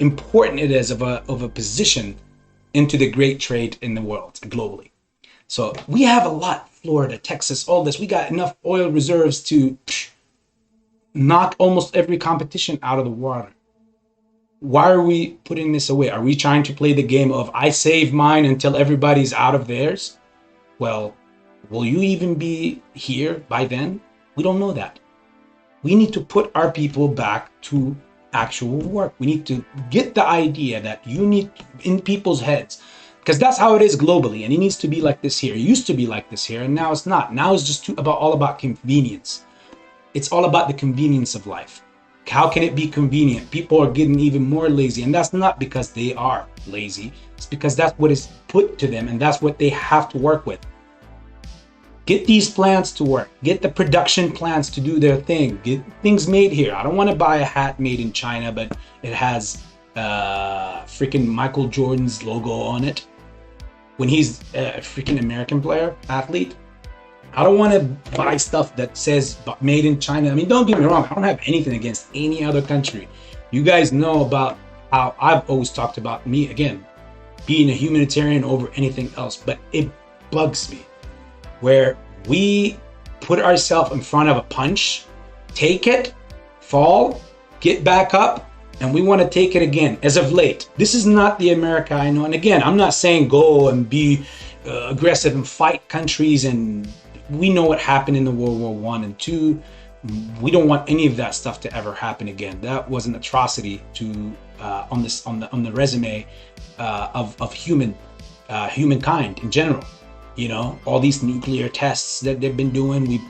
A: important it is of a position into the great trade in the world globally. So we have a lot. Florida, Texas, all this. We got enough oil reserves to knock almost every competition out of the water. Why are we putting this away? Are we trying to play the game of I save mine until everybody's out of theirs? Well, will you even be here by then? We don't know that. We need to put our people back to actual work. We need to get the idea that you need in people's heads, because that's how it is globally, and it needs to be like this here. It used to be like this here, and now it's not. Now it's just all about convenience. It's all about the convenience of life. How can it be convenient? People are getting even more lazy, and that's not because they are lazy. It's because that's what is put to them, and that's what they have to work with. Get these plants to work. Get the production plants to do their thing. Get things made here. I don't want to buy a hat made in China, but it has freaking Michael Jordan's logo on it when he's a freaking American player, athlete. I don't want to buy stuff that says made in China. I mean, don't get me wrong. I don't have anything against any other country. You guys know about how I've always talked about me, again, being a humanitarian over anything else, but it bugs me where we put ourselves in front of a punch, take it, fall, get back up, and we want to take it again. As of late, this is not the America I know. And again, I'm not saying go and be aggressive and fight countries, and we know what happened in the World War I and II. We don't want any of that stuff to ever happen again. That was an atrocity to on the resume of humankind in general. You know, all these nuclear tests that they've been doing, we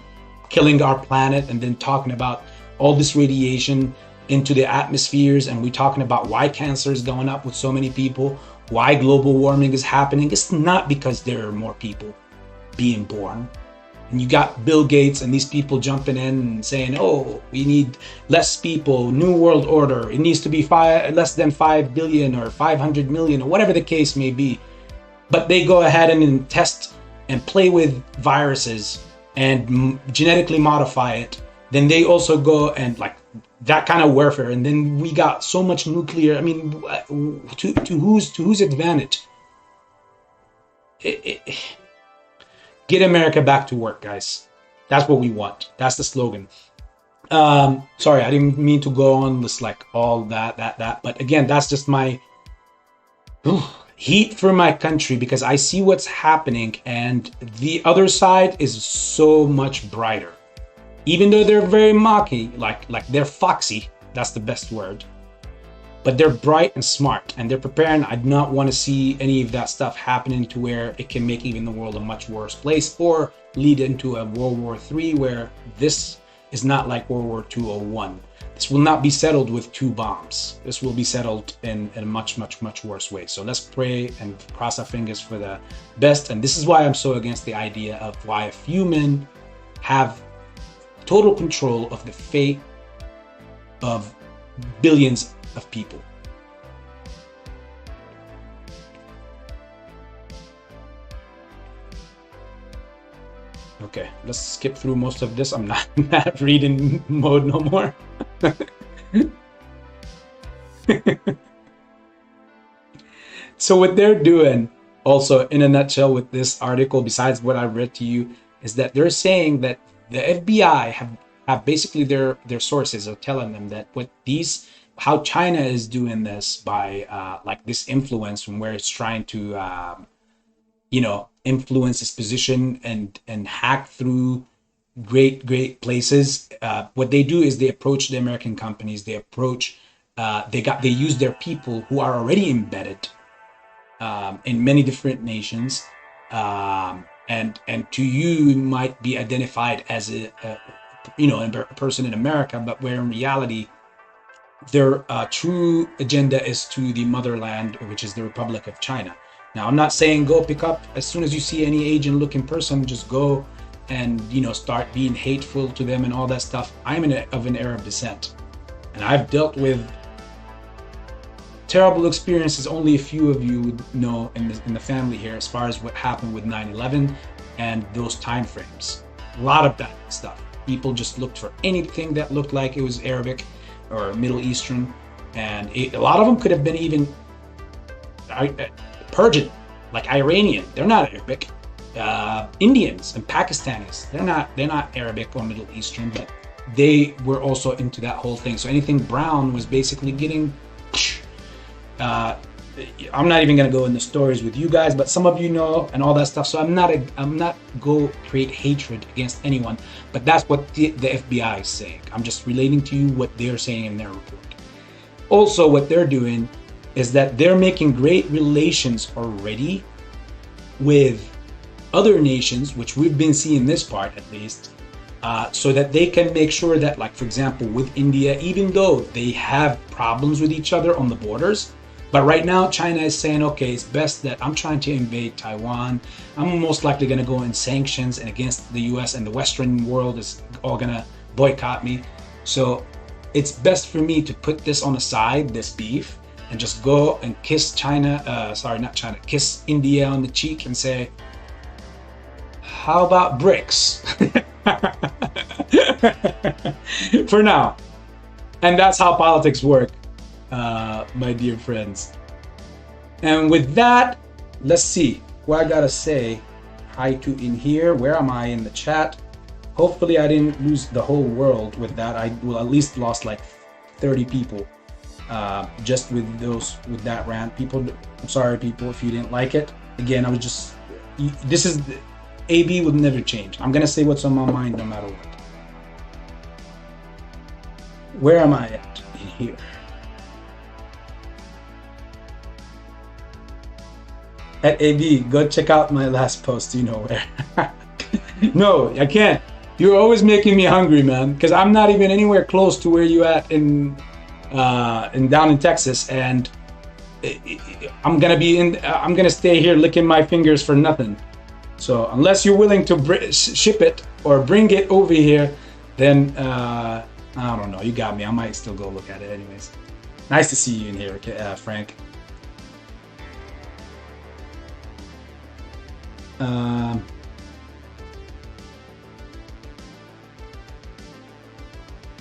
A: killing our planet, and then talking about all this radiation into the atmospheres, and we talking about why cancer is going up with so many people, why global warming is happening. It's not because there are more people being born. And you got Bill Gates and these people jumping in and saying, oh, we need less people, new world order. It needs to be less than 5 billion or 500 million or whatever the case may be. But they go ahead and test and play with viruses and genetically modify it. Then they also go and like that kind of warfare. And then we got so much nuclear. I mean, to whose advantage? Get America back to work, guys. That's what we want. That's the slogan. Sorry, I didn't mean to go on this like all that. But again, that's just my heat for my country, because I see what's happening, and the other side is so much brighter. Even though they're very mocky, like they're foxy. That's the best word. But they're bright and smart, and they're preparing. I do not want to see any of that stuff happening to where it can make even the world a much worse place, or lead into a World War III where this is not like World War II or I. This will not be settled with 2 bombs. This will be settled in a much, much, much worse way. So let's pray and cross our fingers for the best. And this is why I'm so against the idea of why a few men have total control of the fate of billions of people. Okay, let's skip through most of this. I'm not in that reading mode no more. So what they're doing also in a nutshell with this article, besides what I read to you, is that they're saying that the FBI have basically their sources are telling them that how China is doing this by like this influence from where it's trying to influence its position and hack through great places. What they do is they approach the American companies. They approach they use their people who are already embedded in many different nations, and to you might be identified as a person in America, but where in reality their true agenda is to the motherland, which is the Republic of China. Now, I'm not saying go pick up as soon as you see any Asian looking person, just go and start being hateful to them and all that stuff. I'm of an Arab descent, and I've dealt with terrible experiences only a few of you would know in the family here, as far as what happened with 9/11 and those time frames. A lot of that stuff. People just looked for anything that looked like it was Arabic or Middle Eastern, and a lot of them could have been even Persian, like Iranian. They're not Arabic. Indians and Pakistanis, they're not Arabic or Middle Eastern, but they were also into that whole thing. So anything brown was basically getting I'm not even gonna go into stories with you guys, but some of you know and all that stuff. So I'm not go create hatred against anyone, but that's what the FBI is saying. I'm just relating to you what they're saying in their report. Also, what they're doing is that they're making great relations already with other nations, which we've been seeing this part at least, so that they can make sure that, like, for example, with India, even though they have problems with each other on the borders, but right now China is saying, okay, it's best that I'm trying to invade Taiwan. I'm most likely going to go in sanctions and against the US, and the Western world is all going to boycott me. So it's best for me to put this on the side, this beef, and just go and kiss kiss India on the cheek and say, how about BRICS? For now. And that's how politics work, my dear friends. And with that, let's see what I gotta say hi to in here. Where am I in the chat? Hopefully I didn't lose the whole world with that. I will at least lost like 30 people just with that rant. People, I'm sorry people if you didn't like it. Again, I was just, this is, AB would never change. I'm gonna say what's on my mind no matter what. Where am I at in here? At AB, go check out my last post, you know where. No, I can't. You're always making me hungry, man, because I'm not even anywhere close to where you at in down in Texas, and I'm gonna stay here licking my fingers for nothing. So unless you're willing to ship it or bring it over here, then I don't know. You got me. I might still go look at it anyways. Nice to see you in here, Frank.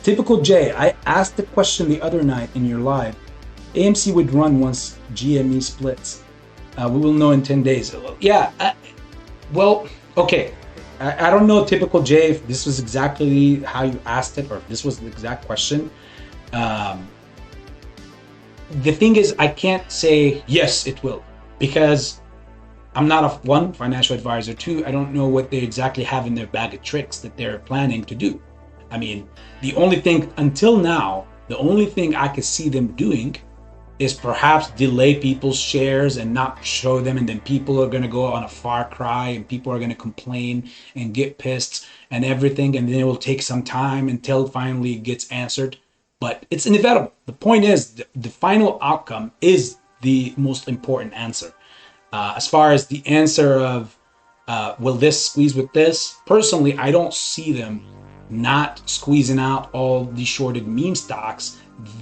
A: Typical J, I asked the question the other night in your live. AMC would run once GME splits. We will know in 10 days. Yeah, well, okay. I don't know, Typical J, if this was exactly how you asked it or if this was the exact question. The thing is, I can't say, yes, it will, because I'm not a financial advisor. Two, I don't know what they exactly have in their bag of tricks that they're planning to do. I mean, the only thing until now, the only thing I could see them doing is perhaps delay people's shares and not show them, and then people are going to go on a far cry and people are going to complain and get pissed and everything, and then it will take some time until finally it gets answered. But it's inevitable. The point is, the final outcome is the most important answer. As far as the answer of will this squeeze with this, personally, I don't see them not squeezing out all the shorted meme stocks,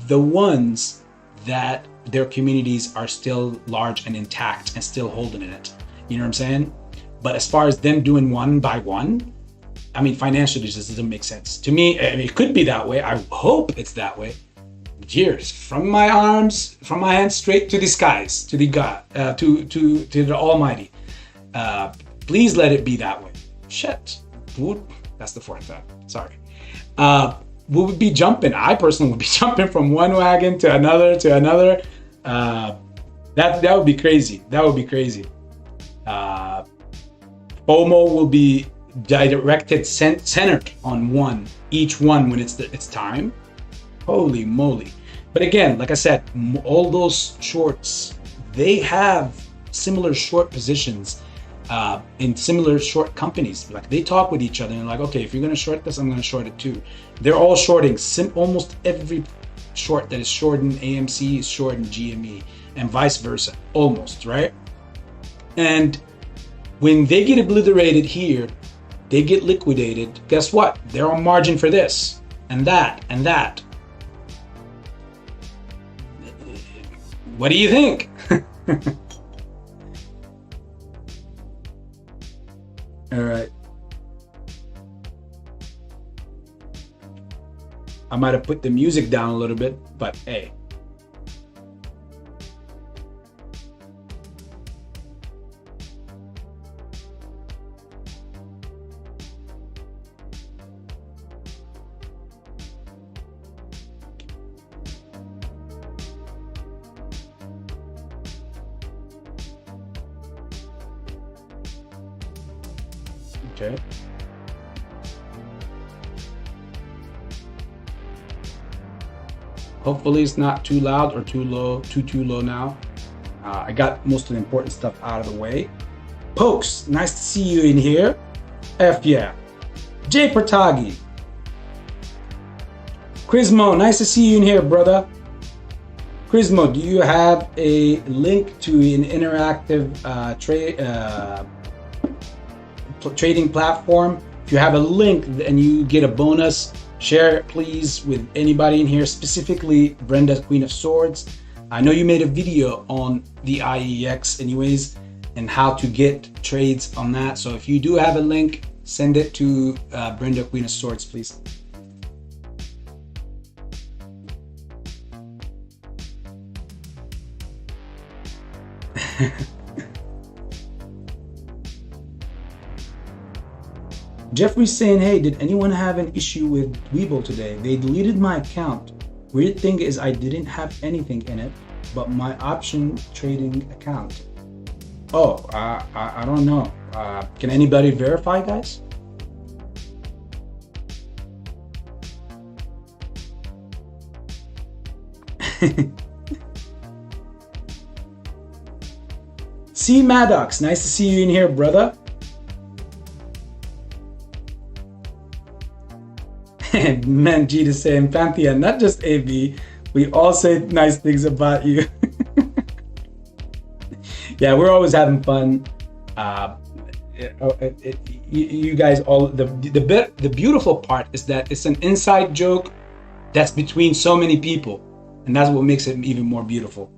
A: the ones that their communities are still large and intact and still holding in it. You know what I'm saying? But as far as them doing one by one, I mean, financially, this doesn't make sense to me. I mean, it could be that way. I hope it's that way. Cheers from my arms, from my hands, straight to the skies, to the God, to the Almighty. Please let it be that way. Shit, that's the fourth time. Sorry. We would be jumping. I personally would be jumping from one wagon to another to another. That would be crazy. That would be crazy. FOMO will be directed, centered on each one when it's time. Holy moly. But again, like I said, all those shorts, they have similar short positions in similar short companies. Like, they talk with each other and like, okay, if you're going to short this, I'm going to short it too. They're all shorting. Almost every short that is short in AMC is short in GME, and vice versa, almost, right? And when they get obliterated here, they get liquidated. Guess what? They're on margin for this and that and that. What do you think? All right. I might have put the music down a little bit, but hey. Okay. Hopefully it's not too loud or too low, too low now. I got most of the important stuff out of the way. Pokes, nice to see you in here. F yeah. J Portagi. Crismo, nice to see you in here, brother. Crismo, do you have a link to an interactive trading platform? If you have a link and you get a bonus, share it please with anybody in here, specifically Brenda, Queen of Swords. I know you made a video on the IEX anyways and how to get trades on that. So if you do have a link, send it to Brenda, Queen of Swords, please. Jeffrey's saying, hey, did anyone have an issue with Webull today? They deleted my account. Weird thing is I didn't have anything in it, but my option trading account. Oh, I don't know. Can anybody verify, guys? C Maddox, nice to see you in here, brother. Man, G to say, and Pantheon, not just AB, we all say nice things about you. Yeah, we're always having fun. You guys all, the beautiful part is that it's an inside joke that's between so many people, and that's what makes it even more beautiful.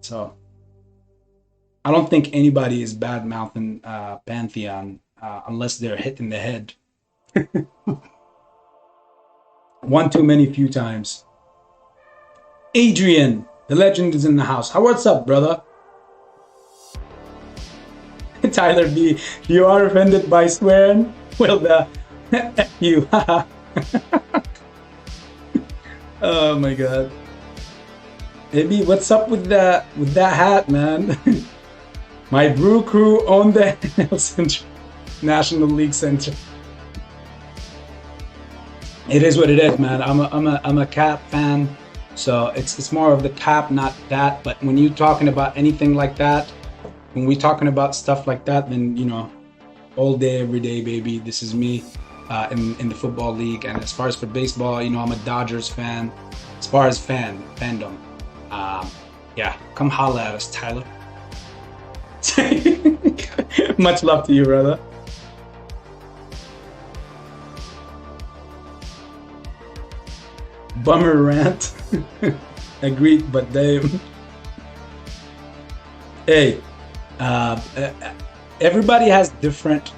A: So I don't think anybody is bad mouthing Pantheon unless they're hit in the head. One too many few times. Adrian, the legend is in the house. What's up, brother? Tyler B, you are offended by swearing? Well, you. Oh my god. Maybe what's up with that hat, man? My brew crew owned the National League Center. It is what it is, man. I'm a Cap fan, so it's more of the Cap, not that. But when you're talking about anything like that, when we're talking about stuff like that, then you know, all day, every day, baby. This is me in the football league. And as far as for baseball, you know, I'm a Dodgers fan. As far as fandom, yeah, come holla at us, Tyler. Much love to you, brother. Bummer rant. Agreed, but damn. Hey, everybody has different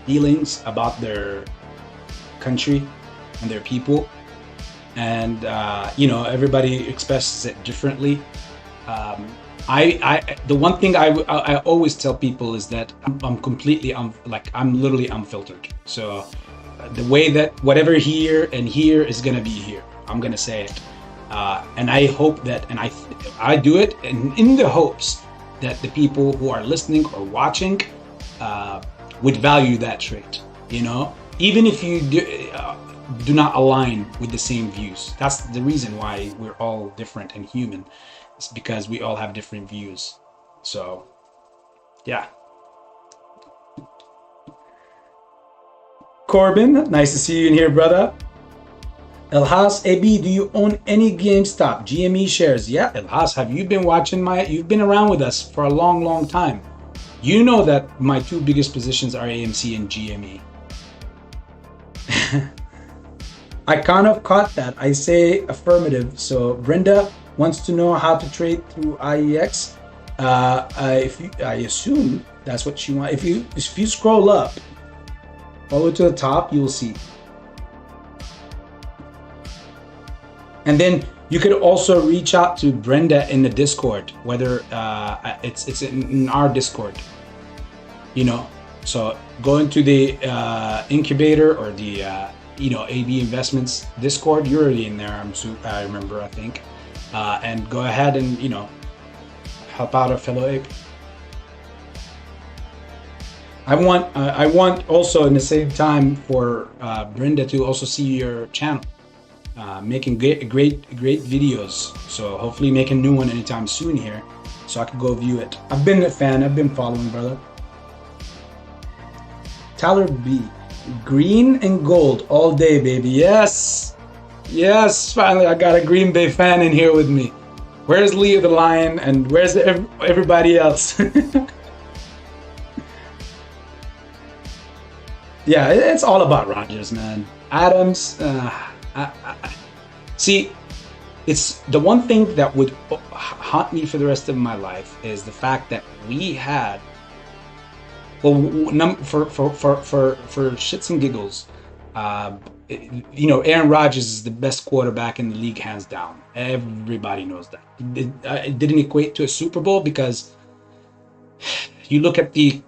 A: feelings about their country and their people, and you know, everybody expresses it differently. The one thing I always tell people is that I'm completely I'm literally unfiltered. So the way that whatever here and here is gonna be here, I'm gonna say it, and I hope that, and I do it in the hopes that the people who are listening or watching would value that trait. You know, even if you do not align with the same views. That's the reason why we're all different and human. It's because we all have different views. So, yeah. Corbin, nice to see you in here, brother. Elhas AB, do you own any GameStop GME shares? Yeah, Elhas, have you been watching you've been around with us for a long, long time. You know that my two biggest positions are AMC and GME. I kind of caught that. I say affirmative. So Brenda wants to know how to trade through IEX. I assume that's what she wants. If you scroll up, all the way to the top, you'll see. And then you could also reach out to Brenda in the Discord, whether it's in our Discord. You know, so go into the incubator or the you know, AB Investments Discord. You're already in there. I remember. I think, and go ahead and, you know, help out a fellow AB. I want also in the same time for Brenda to also see your channel, making great videos. So hopefully make a new one anytime soon here, so I can go view it. I've been a fan. I've been following, brother. Tyler B, green and gold all day, baby. Yes, yes. Finally, I got a Green Bay fan in here with me. Where's Leo the Lion and where's everybody else? Yeah, it's all about Rodgers, man. Adams, see, it's the one thing that would haunt me for the rest of my life is the fact that we had, well, for shits and giggles, you know, Aaron Rodgers is the best quarterback in the league, hands down. Everybody knows that. It didn't equate to a Super Bowl because you look at the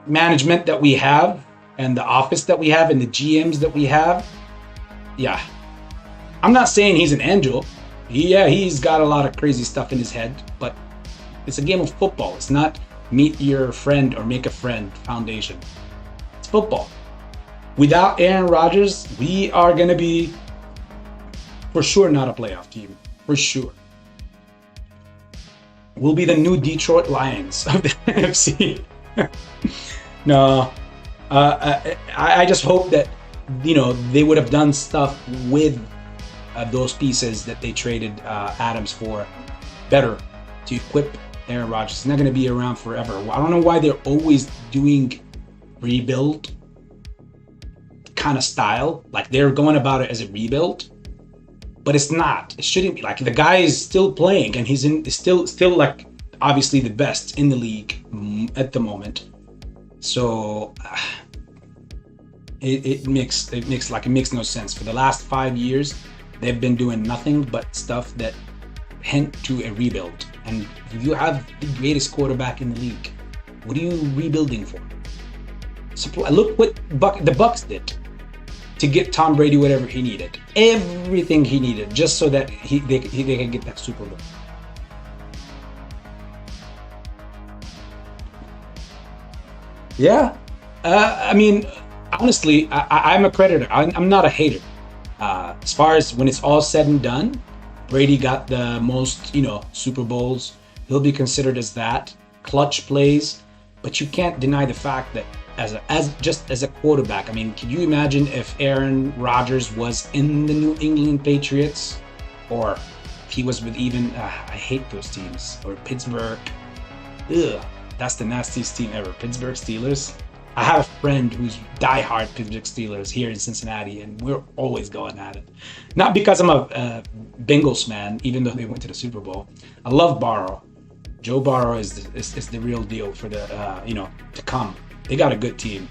A: management that we have and the office that we have and the GMs that we have. Yeah, I'm not saying he's an angel. Yeah, he's got a lot of crazy stuff in his head, but it's a game of football. It's not meet your friend or make a friend foundation. It's football. Without Aaron Rodgers, we are going to be for sure not a playoff team. For sure. We'll be the new Detroit Lions of the NFC. No, I just hope that, you know, they would have done stuff with those pieces that they traded Adams for better to equip Aaron Rodgers. He's not going to be around forever. I don't know why they're always doing rebuild kind of style. Like they're going about it as a rebuild, but it's not. It shouldn't be. Like the guy is still playing and he's still like obviously the best in the league at the moment. So it makes no sense. For the last 5 years, they've been doing nothing but stuff that hint to a rebuild. And if you have the greatest quarterback in the league, what are you rebuilding for? Look what the Bucks did to get Tom Brady whatever he needed, everything he needed, just so that they can get that Super Bowl. Yeah, I mean, honestly, I'm a creditor. I'm not a hater. As far as when it's all said and done, Brady got the most, you know, Super Bowls. He'll be considered as that. Clutch plays, but you can't deny the fact that as a quarterback, I mean, can you imagine if Aaron Rodgers was in the New England Patriots, or if he was with even I hate those teams, or Pittsburgh. Ugh. That's the nastiest team ever. Pittsburgh Steelers. I have a friend who's diehard Pittsburgh Steelers here in Cincinnati, and we're always going at it. Not because I'm a Bengals man, even though they went to the Super Bowl. I love Burrow. Joe Burrow is the real deal for the you know, to come. They got a good team.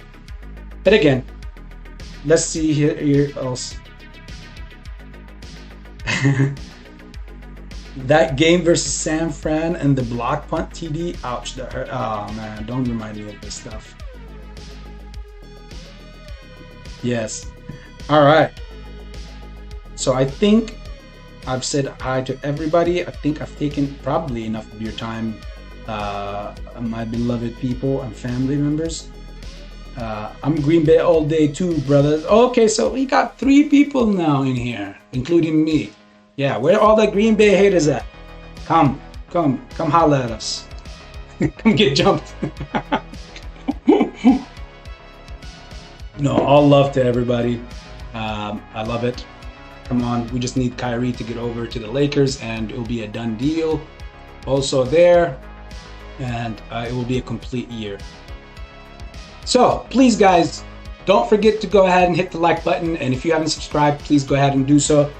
A: But again, let's see here else. That game versus San Fran and the block punt TD, ouch, that hurt. Oh man, don't remind me of this stuff. Yes. All right. So I think I've said hi to everybody. I think I've taken probably enough of your time, my beloved people and family members. I'm Green Bay all day too, brothers. Okay, so we got 3 people now in here, including me. Yeah, where all the Green Bay haters at? Come holla at us. Come get jumped. No, all love to everybody. I love it. Come on, we just need Kyrie to get over to the Lakers and it will be a done deal. Also there, and it will be a complete year. So please guys, don't forget to go ahead and hit the like button, and if you haven't subscribed, please go ahead and do so.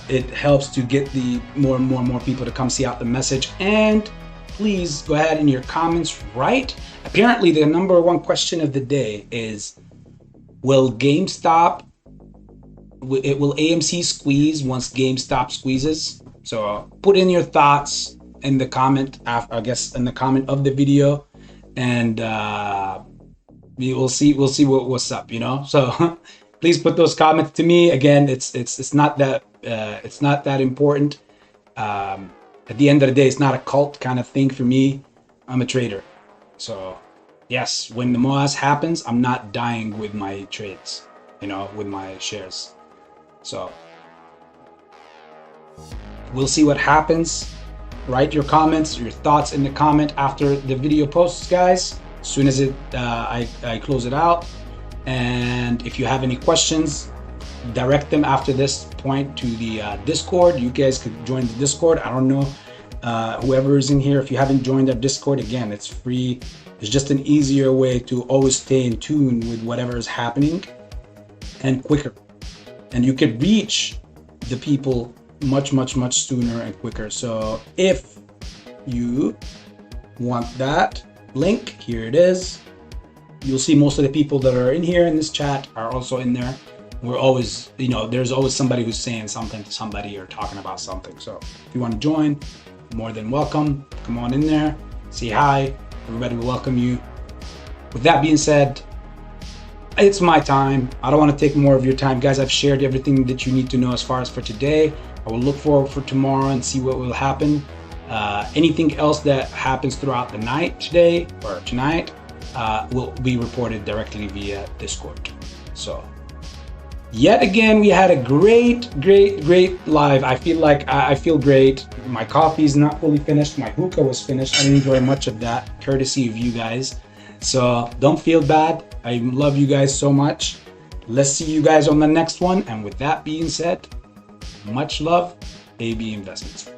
A: It helps to get the more and more people to come see out the message. And please go ahead in your comments write. Apparently the #1 question of the day is, will AMC squeeze once GameStop squeezes? So put in your thoughts in the comment, I guess in the comment of the video, and we'll see what's up, you know. So please put those comments to me. Again, it's not that important. At the end of the day, it's not a cult kind of thing for me. I'm a trader, so yes, when the MOAS happens, I'm not dying with my trades, you know, with my shares. So we'll see what happens. Write your comments, your thoughts in the comment after the video posts, guys, as soon as I close it out. And if you have any questions, direct them after this point to the Discord. You guys could join the Discord. I don't know, whoever is in here, if you haven't joined our Discord, again, it's free. It's just an easier way to always stay in tune with whatever is happening, and quicker. And you can reach the people much sooner and quicker. So if you want that link, here it is. You'll see most of the people that are in here in this chat are also in there. We're always, you know, there's always somebody who's saying something to somebody or talking about something. So if you want to join, more than welcome. Come on in there, say hi. Everybody will welcome you. With that being said, it's my time. I don't want to take more of your time, guys. I've shared everything that you need to know as far as for today. I will look forward for tomorrow and see what will happen. Anything else that happens throughout the night today or tonight will be reported directly via Discord. So yet again, we had a great live. I feel like I feel great. My coffee is not fully finished. My hookah was finished. I didn't enjoy much of that, courtesy of you guys. So don't feel bad. I love you guys so much. Let's see you guys on the next one. And with that being said, much love, AB Investments.